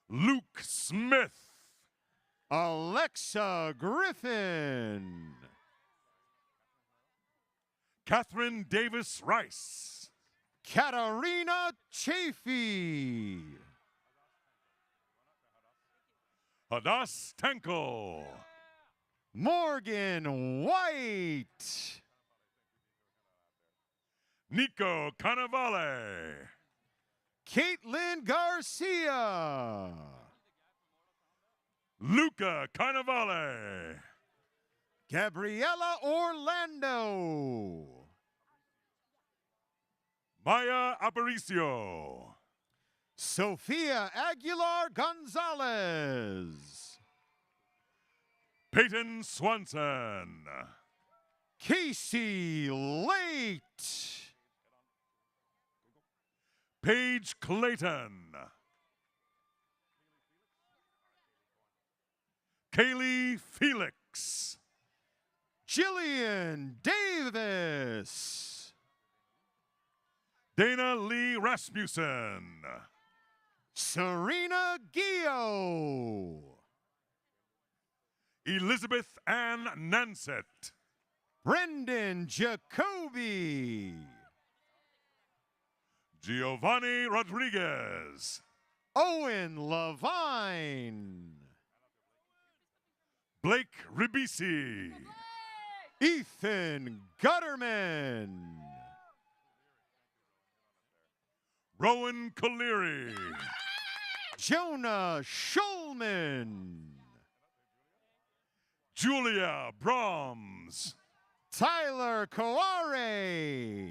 Luke Smith. Alexa Griffin. Catherine Davis Rice. Katarina Chafee. Hadas Tenkel. Morgan White. Nico Cannavale. Caitlin Garcia. Luca Cannavale. Gabriela Orlando. Maya Aparicio. Sofia Aguilar Gonzalez. Peyton Swanson. Casey Late. Paige Clayton. Kaylee Felix. Jillian Davis. Dana Lee Rasmussen. Serena Gio. Elizabeth Ann Nansett. Brendan Jacoby. Giovanni Rodriguez. Owen Levine. Blake Ribisi. Ethan Gutterman. Rowan Caleri. Jonah Schulman. Julia Brahms. Tyler Coare.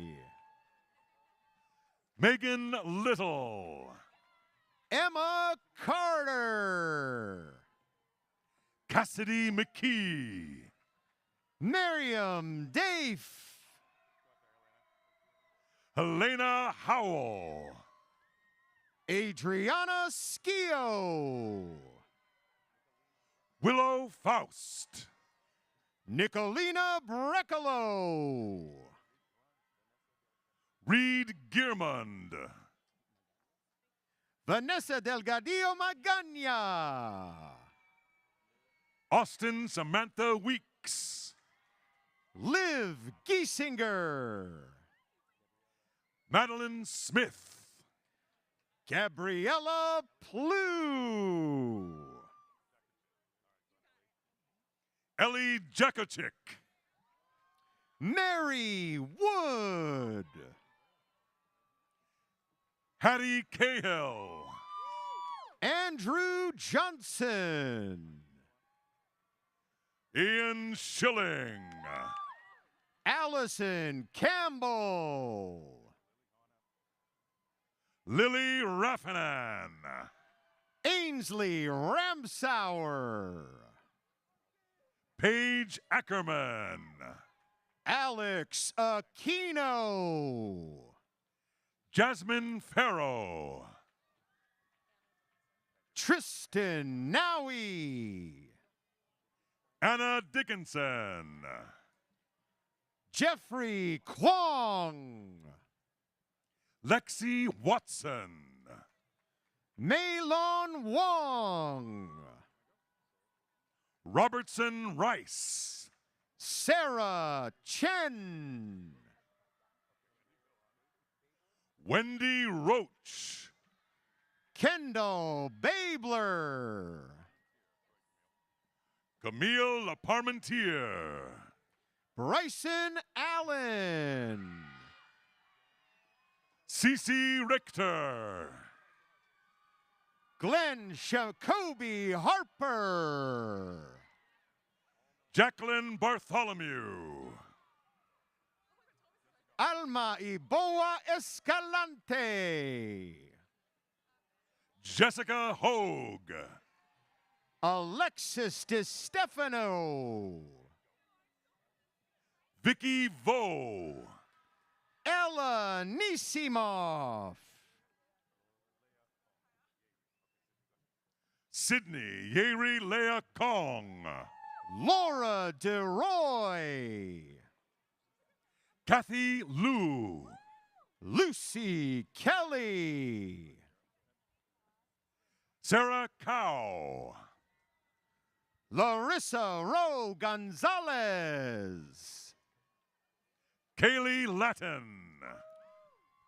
Megan Little. Emma Carter. Cassidy McKee. Miriam Dafe. Helena Howell. Adriana Skio. Willow Faust. Nicolina Brecalo. Reed Gearmond. Vanessa Delgadillo Magana. Austin Samantha Weeks. Liv Giesinger. Madeline Smith. Gabriella Plew. Ellie Jakochik. Mary Wood. Hattie Cahill. Andrew Johnson. Ian Schilling. Allison Campbell. Lily Raffanan. Ainsley Ramsauer. Paige Ackerman. Alex Aquino. Jasmine Farrow. Tristan Nowie. Anna Dickinson. Jeffrey Kwong. Lexi Watson. Maylon Wong. Robertson Rice. Sarah Chen. Wendy Roach. Kendall Babler. Camille LaParmentier. Bryson Allen. Cece Richter. Glenn Jacoby Harper. Jacqueline Bartholomew. Alma Iboa Escalante. Jessica Hogue. Alexis DeStefano. Vicky Vo. Ella Nisimov. Sydney Yeri Lea Kong. Laura DeRoy. Kathy Liu. Lucy Kelly. Sarah Cow. Larissa Rowe Gonzalez. Kaylee Latin.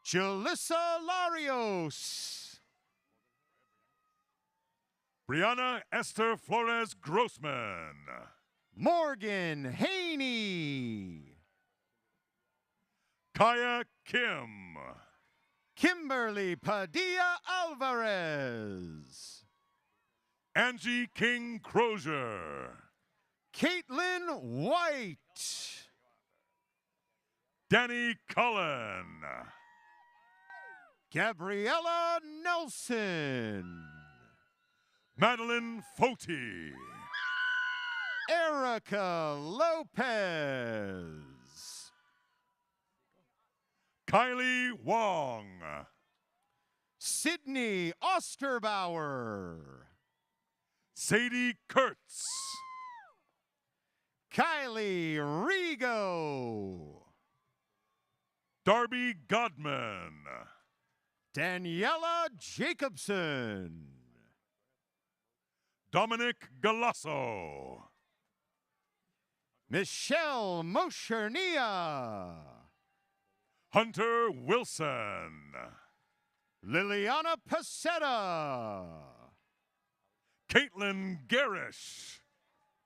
Jalissa Larios. Brianna Esther Flores Grossman. Morgan Haney. Kaya Kim. Kimberly Padilla Alvarez. Angie King Crozier. Caitlin White. Danny Cullen. Gabriella Nelson. Madeline Foti. Erica Lopez. Kylie Wong. Sydney Osterbauer. Sadie Kurtz. Kylie Rigo. Darby Godman. Daniela Jacobson. Dominic Galasso. Michelle Moshernia. Hunter Wilson. Liliana Pacetta. Caitlin Garish.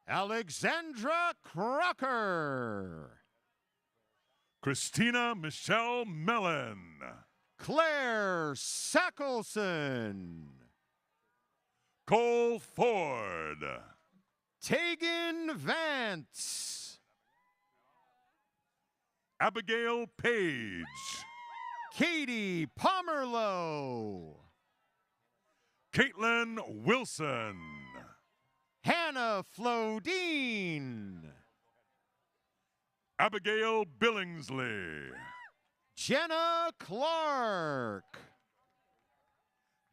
Alexandra Crocker. Christina Michelle Mellon. Claire Sackelson. Cole Ford. Tegan Vance. Abigail Page. Katie Pomerlow. Caitlin Wilson. Hannah Flodine. Abigail Billingsley. Jenna Clark.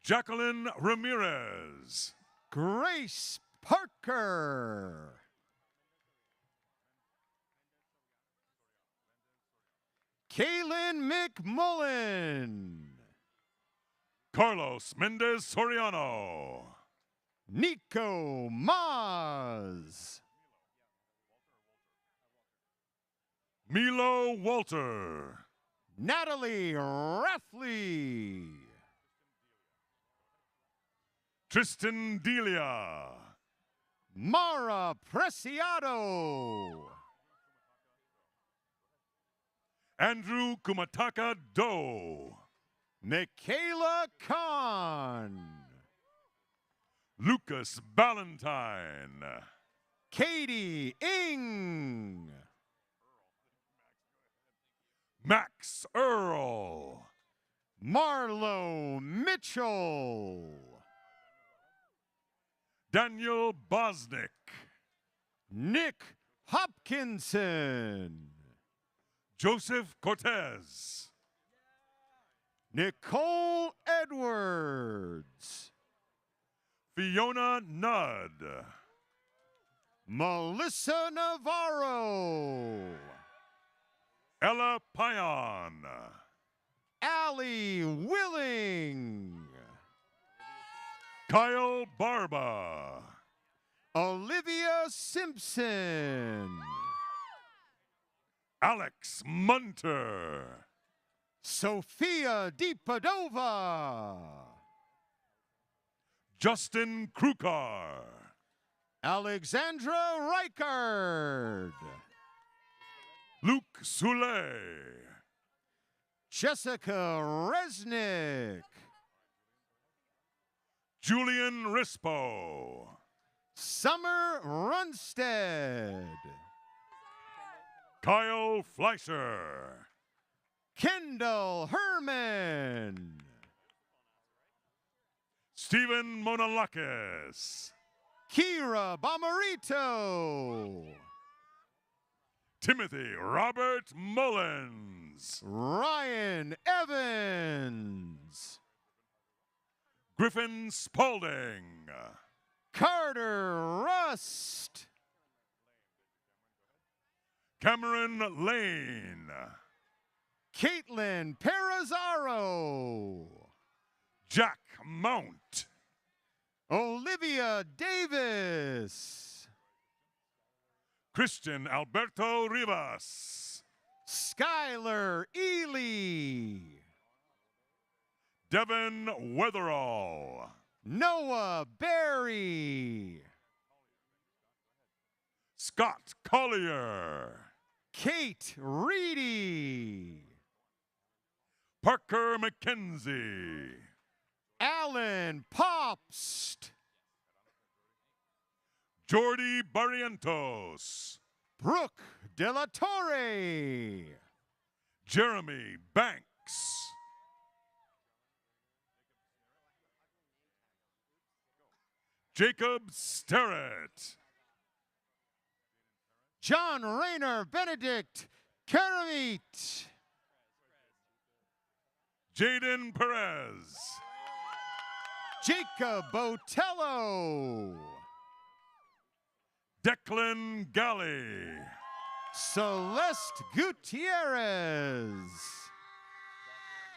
Jacqueline Ramirez. Grace Parker. Kaylin McMullen. Carlos Mendez Soriano. Nico Maz. Milo Walter. Natalie Rathley. Tristan Delia. Mara Preciado. Andrew Kumataka Doe. Michaela Khan. Lucas Ballantyne. Katie Ing. Max Earl. Marlo Mitchell. Daniel Bosnick. Nick Hopkinson. Joseph Cortez. Nicole Edwards. Fiona Nudd. Melissa Navarro. Ella Payan. Allie Willing. Kyle Barba. Olivia Simpson. Alex Munter. Sophia Dipadova. Justin Krukar. Alexandra Reichard. Luke Soule. Jessica Resnick. Julian Rispo. Summer Runstead. Kyle Fleischer. Kendall Herman. Stephen Monalakis. Kira Bomarito. Timothy Robert Mullins. Ryan Evans. Griffin Spaulding. Carter Rust. Cameron Lane. Caitlin Perazaro. Jack Mount. Olivia Davis. Christian Alberto Rivas. Skylar Ely. Devin Weatherall. Noah Berry. Scott Collier. Kate Reedy. Parker McKenzie. Alan Popst. Jordi Barrientos. Brooke De La Torre. Jeremy Banks. Jacob Sterrett. John Rayner Benedict Karamit. Jaden Perez. Jacob Botello. Declan Galley. Celeste Gutierrez.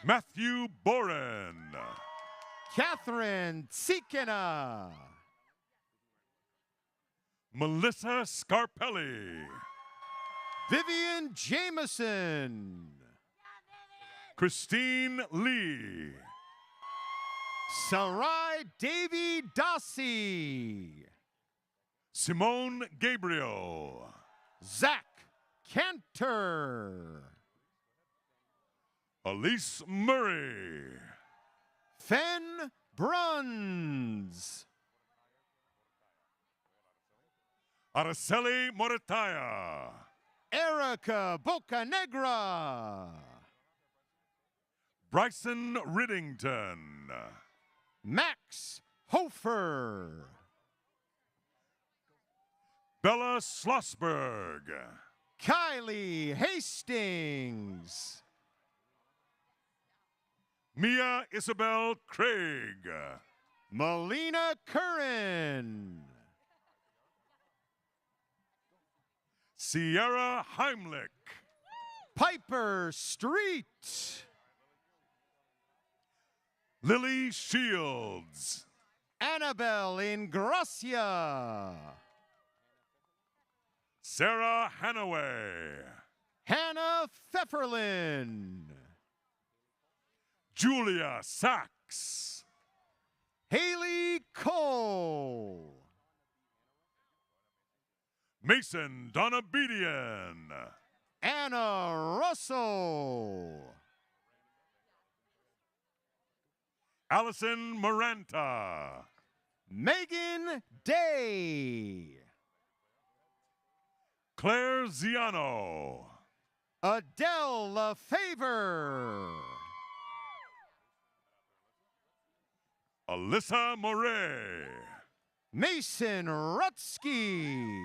Matthew Boren. Catherine Tsikena. Melissa Scarpelli. Vivian Jameson. Christine Lee. Sarai Davy Dossie. Simone Gabriel. Zach Cantor. Elise Murray. Fen Bruns. Araceli Morataya. Erica Bocanegra. Bryson Riddington. Max Hofer. Bella Schlossberg. Kylie Hastings. Mia Isabel Craig. Melina Curran. Sierra Heimlich. Piper Street. Lily Shields. Annabelle Ingracia. Sarah Hanaway. Hannah Pfefferlin. Julia Sachs. Haley Cole. Mason Donabedian. Anna Russell. Allison Maranta. Megan Day. Claire Ziano. Adele LaFavor. Alyssa Moret. Mason Rutsky.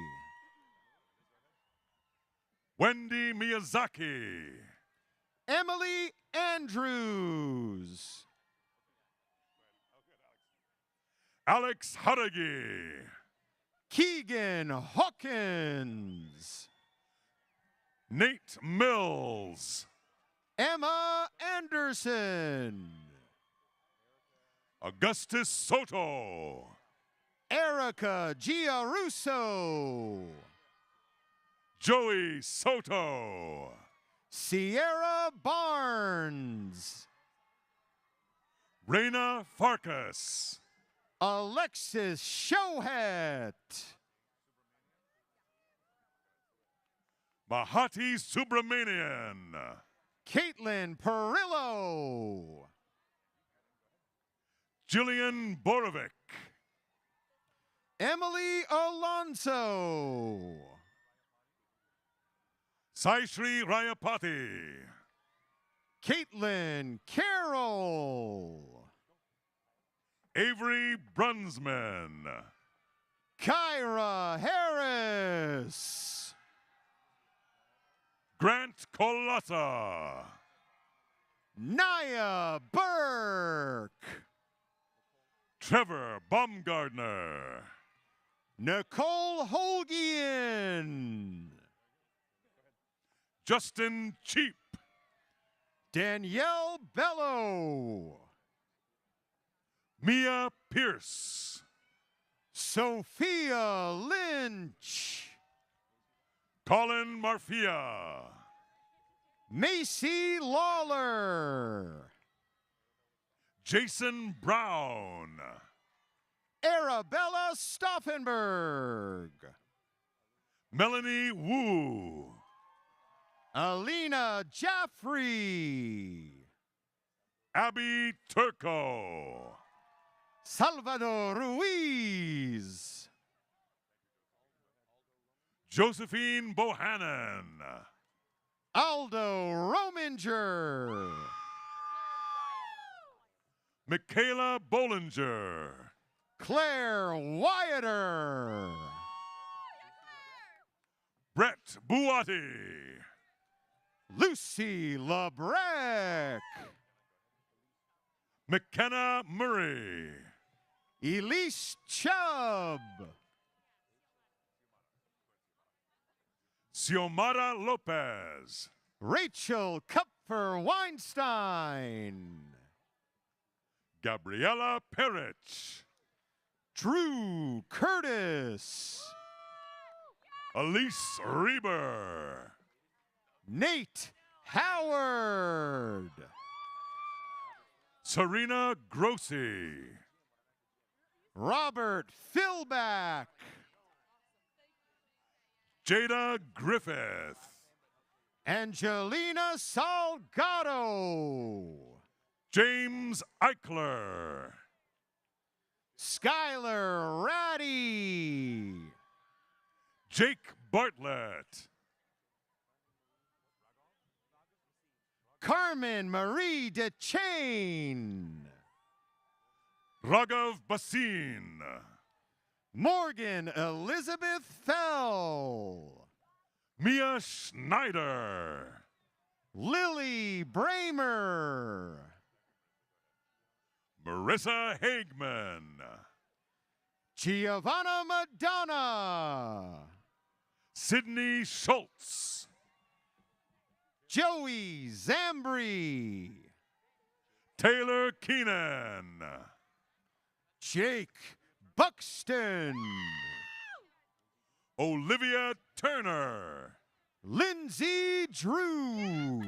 Wendy Miyazaki. Emily Andrews. Alex Hudagi. Keegan Hawkins. Nate Mills. Emma Anderson. Augustus Soto. Erica Giarusso. Joey Soto. Sierra Barnes. Raina Farkas. Alexis Shohat. Mahati Subramanian. Caitlin Perillo. Jillian Borovic. Emily Alonso. Saishri Rayapati. Caitlin Carroll. Avery Brunsman. Kyra Harris. Grant Colassa. Naya Burke. Trevor Baumgardner. Nicole Holgian. Justin Cheap. Danielle Bello. Mia Pierce. Sophia Lynch. Colin Marfia. Macy Lawler. Jason Brown. Arabella Stauffenberg. Melanie Wu. Alina Jaffrey. Abby Turco. Salvador Ruiz. Josephine Bohannon. Aldo Rominger. Michaela Bollinger. Claire Wyatter. Brett Buati. Lucy Labreck. McKenna Murray. Elise Chubb. Xiomara Lopez. Rachel Kupfer Weinstein. Gabriela Perich. Drew Curtis. Elise Reber. Nate Howard. Serena Grossi. Robert Philback. Jada Griffith. Angelina Salgado. James Eichler. Skylar Ratty. Jake Bartlett. Carmen Marie DeChain. Raghav Basin. Morgan Elizabeth Fell. Mia Schneider. Lily Bramer. Marissa Hagman. Giovanna Madonna. Sydney Schultz. Joey Zambri. Taylor Keenan. Jake Buxton. Olivia Turner. Lindsay Drew.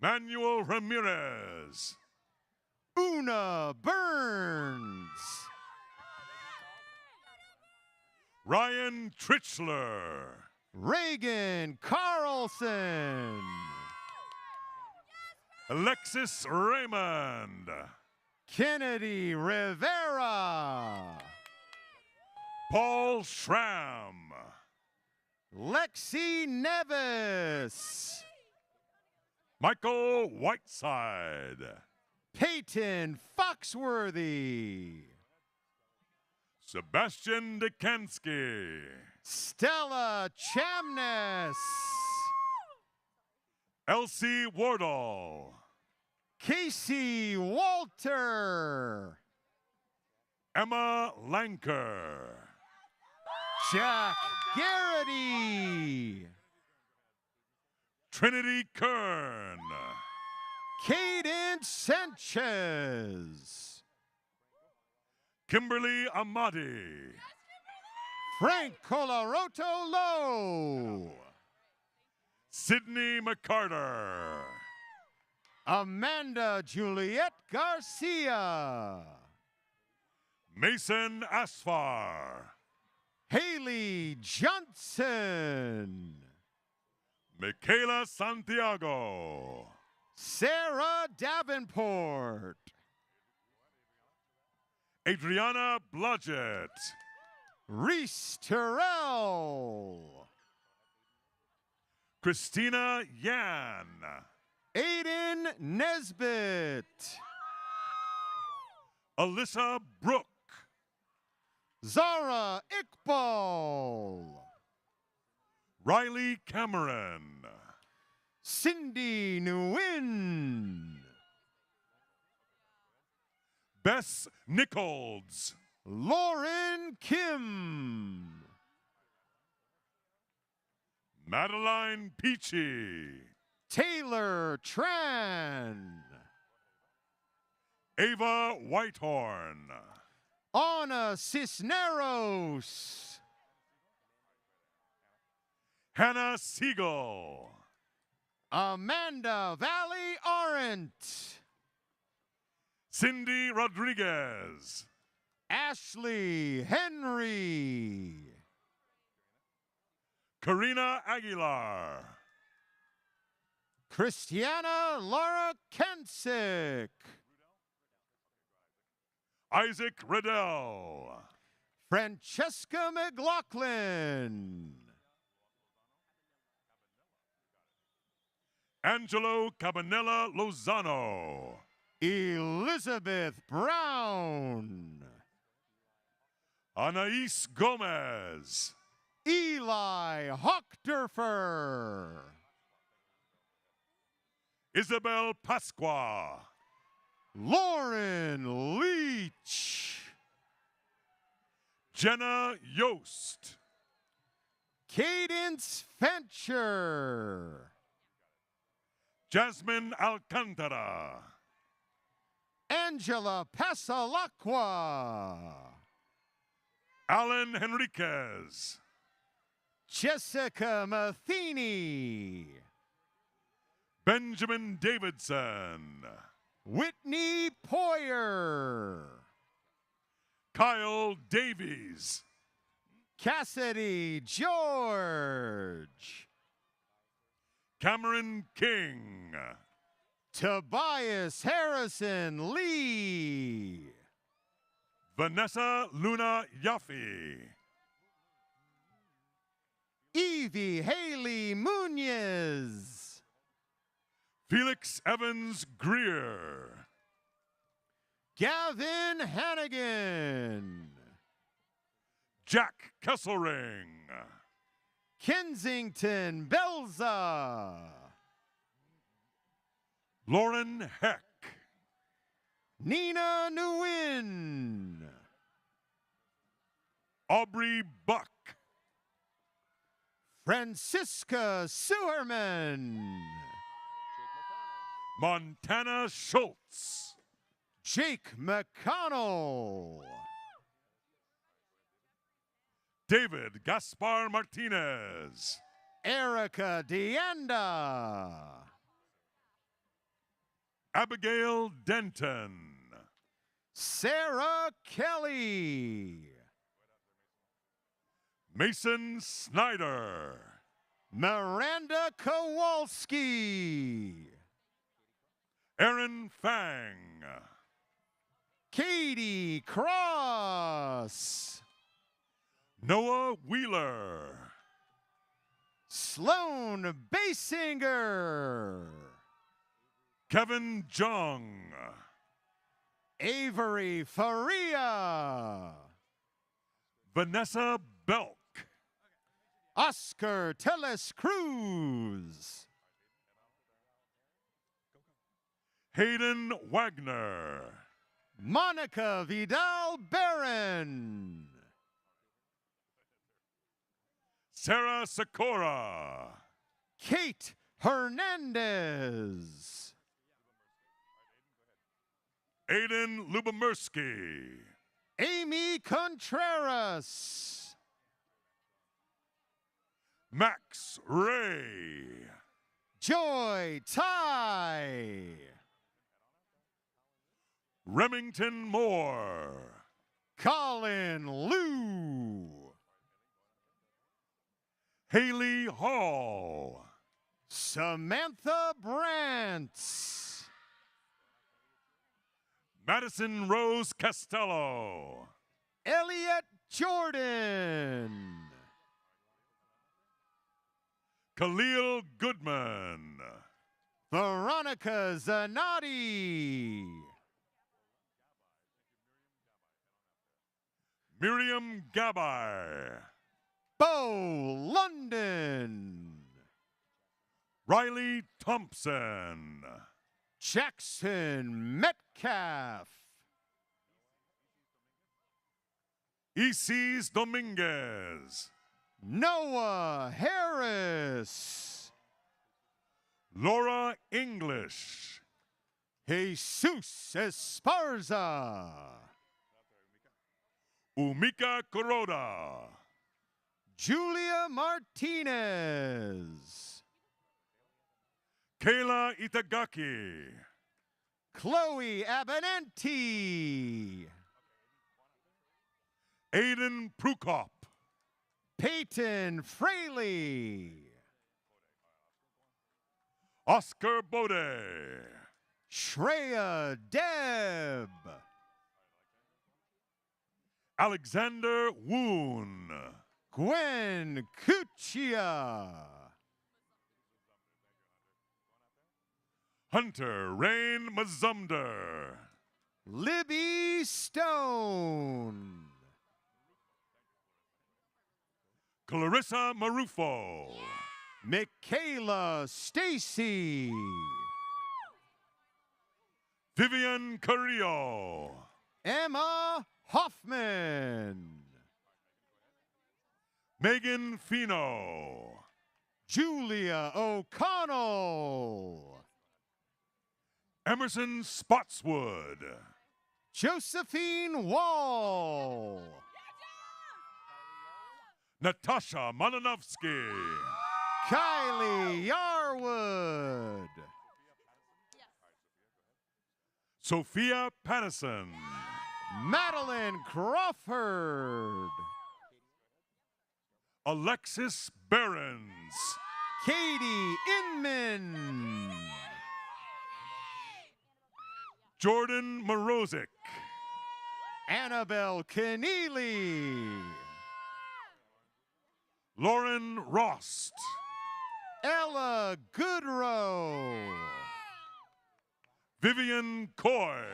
Manuel Ramirez. Una Burns. Ryan Trichler. Reagan Carlson. Alexis Raymond. Kennedy Rivera. Paul Schramm. Lexi Nevis. Michael Whiteside. Peyton Foxworthy. Sebastian Dekansky. Stella Chamness. Elsie Wardall. Casey Walter. Emma Lanker. Jack Garrity. Trinity Kern. Caden Sanchez. Kimberly Amati. Frank Colaroto Lowe. Sydney McCarter. Amanda Juliet Garcia. Mason Asfar. Haley Johnson. Michaela Santiago. Sarah Davenport. Adriana Blodgett. Reese Terrell. Christina Yan. Aiden Nesbitt. Alyssa Brooke. Zara Iqbal. Riley Cameron. Cindy Nguyen. Bess Nichols. Lauren Kim. Madeline Peachy. Taylor Tran. Ava Whitehorn. Anna Cisneros. Hannah Siegel. Amanda Valley Arendt. Cindy Rodriguez. Ashley Henry. Karina Aguilar. Christiana Laura Kensick. Isaac Riddell. Francesca McLaughlin. Angelo Cabanella Lozano. Elizabeth Brown. Anais Gomez. Eli Hochderfer. Isabel Pasqua. Lauren Leach. Jenna Yost. Cadence Fincher. Jasmine Alcantara. Angela Pasalacqua. Alan Henriquez. Jessica Matheny. Benjamin Davidson. Whitney Poyer. Kyle Davies. Cassidy George. Cameron King. Tobias Harrison Lee. Vanessa Luna Yaffe. Evie Haley Munez. Felix Evans Greer. Gavin Hannigan. Jack Kesselring. Kensington Belza. Lauren Heck. Nina Nguyen. Aubrey Buck. Francisca Sewerman. Montana Schultz. Jake McConnell. David Gaspar Martinez. Erica Deanda. Abigail Denton. Sarah Kelly. Mason Snyder. Miranda Kowalski. Aaron Fang. Katie Cross. Noah Wheeler. Sloan Basinger. Kevin Jung. Avery Faria. Vanessa Belk. Oscar Teles Cruz. Hayden Wagner. Monica Vidal Barron. Sarah Sikora. Kate Hernandez. Aiden Lubomirsky. Amy Contreras. Max Ray. Joy Ty. Remington Moore. Colin Liu. Haley Hall. Samantha Brantz. Madison Rose Costello. Elliot Jordan. Khalil Goodman. Veronica Zanotti. Miriam Gabai. Bo London. Riley Thompson. Jackson Metcalf. Isis Dominguez. Noah Harris. Laura English. Jesus Esparza. Umika Kuroda. Julia Martinez. Kayla Itagaki. Chloe Abinanti. Aiden Prukop. Peyton Fraley. Oscar Bode. Shreya Deb. Alexander Woon. Gwen Kuchia. Hunter Rain Mazumder. Libby Stone. Clarissa Marufo. Michaela Stacy. Vivian Carrillo. Emma Hoffman. Megan Fino. Julia O'Connell. Emerson Spotswood. Josephine Wall. Natasha Malanovsky. Kylie Yarwood. Sophia Pattison. Madeline Crawford. Alexis Behrens. Katie Inman. Jordan Morozic. Annabelle Keneally. Lauren Rost. Ella Goodrow. Vivian Coy.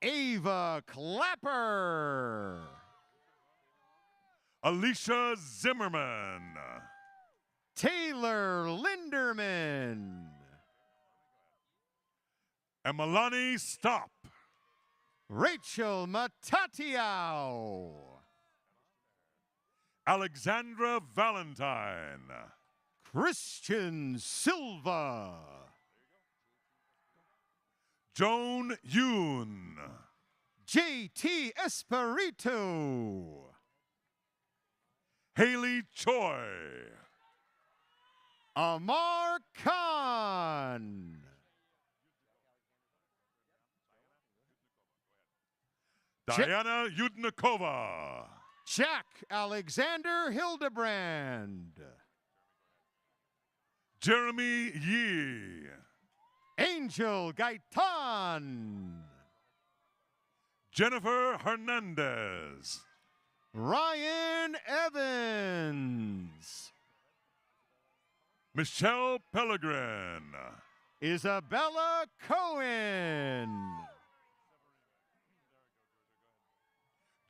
Ava Clapper. Alicia Zimmerman. Taylor Linderman. Emalani Stop. Rachel Matatiao. Alexandra Valentine. Christian Silva. Joan Yoon. JT Espirito. Haley Choi. Amar Khan. Diana Yudnikova. Jack Alexander Hildebrand. Jeremy Yee. Angel Gaitan. Jennifer Hernandez. Ryan Evans. Michelle Pellegrin. Isabella Cohen.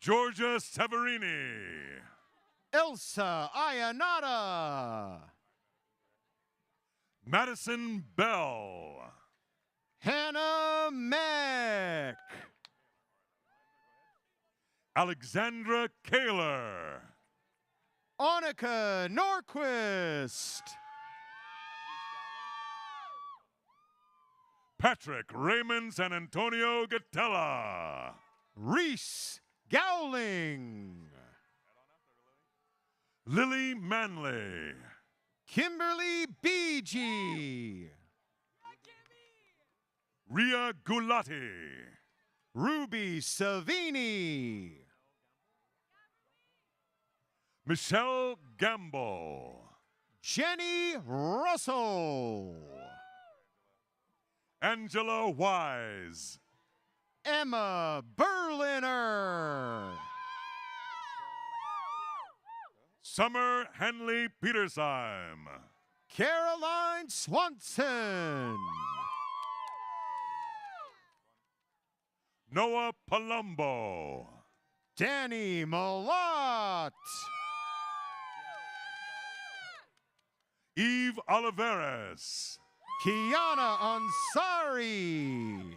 Georgia Severini. Elsa Ayanada. Madison Bell. Hannah Mack. Alexandra Kaler. Annika Norquist. Patrick Raymond San Antonio Gatella. Reese Gowling. Lily Manley. Kimberly BG. Ria Gulati. Ruby Savini. Michelle Gamble. Jenny Russell. Angela Wise. Emma Berliner. Summer Henley Petersheim. Caroline Swanson. Noah Palumbo. Danny Malott. Eve Oliveras. Kiana Ansari.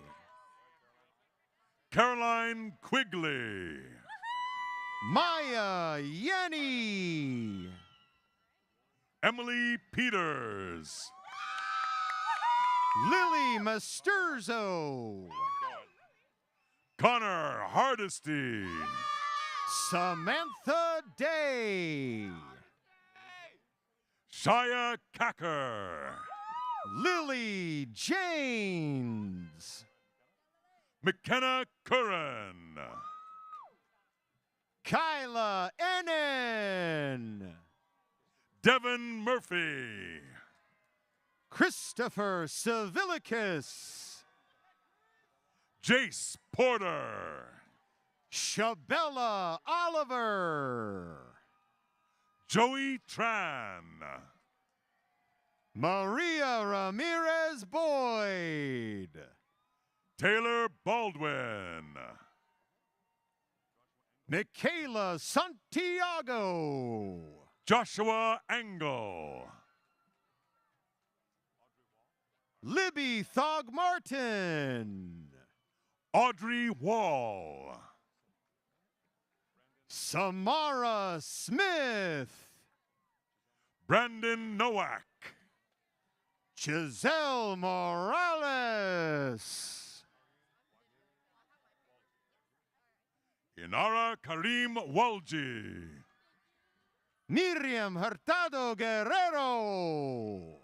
Caroline Quigley. Maya Yenny. Emily Peters. Lily Masturzo. Connor Hardesty. Samantha Day. Shia Kacker. Lily James. McKenna Curran. Kyla Ennen. Devin Murphy. Christopher Civilicus. Jace Porter. Shabella Oliver. Joey Tran. Maria Ramirez Boyd. Taylor Baldwin. Michaela Santiago. Joshua Engel. Libby Thogmartin. Audrey Wall. Samara Smith. Brandon Nowak. Giselle Morales. Inara Karim Walji. Miriam Hurtado Guerrero.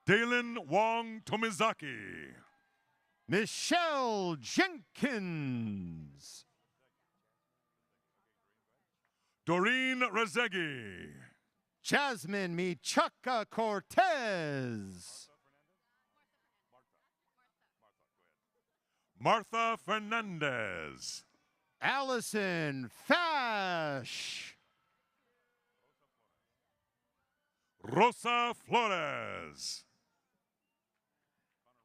Dalen Wong Tomizaki. Michelle Jenkins. Doreen Rezegi. Jasmine Michaka Cortez. Martha Fernandez. Allison Fash. Rosa Flores.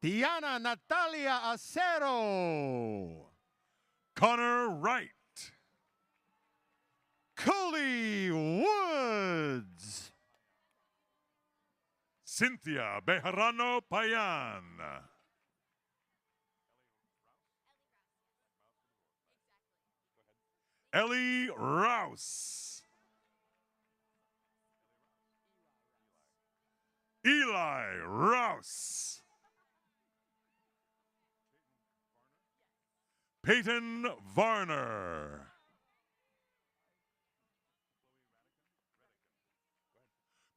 Diana Natalia Acero. Connor Wright. Coley Woods. Cynthia Bejarano Payan. Ellie Rouse. Eli Rouse. Peyton Varner.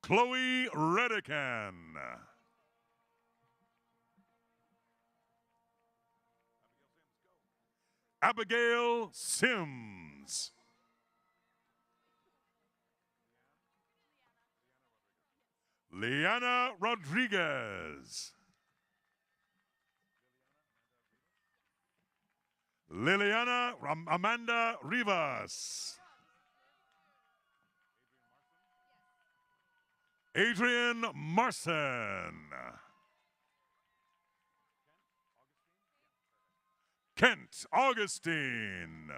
Chloe Redican. Abigail Sims. Liana Rodriguez. Liliana Amanda Rivas. Adrian Marson. Kent Augustine.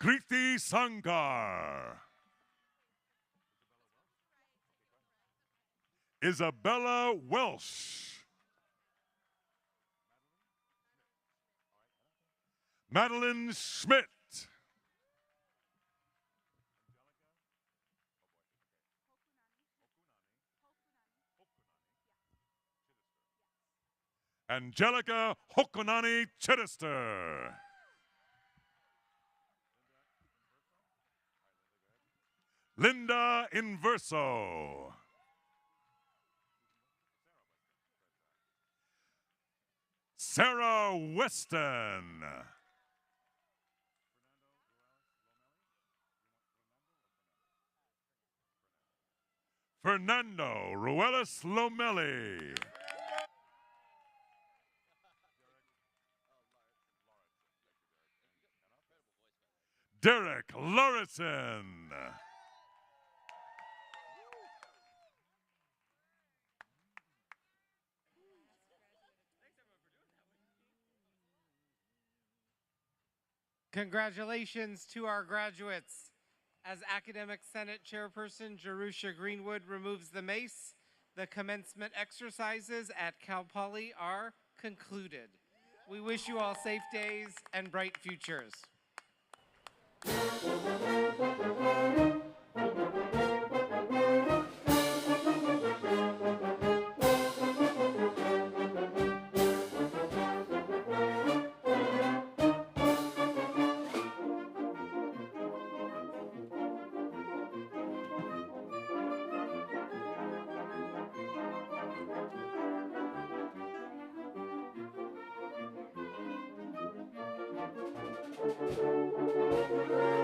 Kriti Sankar. Isabella Welsh. Madeline Schmidt. Angelica Hokonani Chittister. Linda Inverso. Sarah Weston. Fernando Ruelas Lomelli. Derek Lauritsen. Congratulations to our graduates. As Academic Senate Chairperson Jerusha Greenwood removes the mace, the commencement exercises at Cal Poly are concluded. We wish you all safe days and bright futures. Thank you.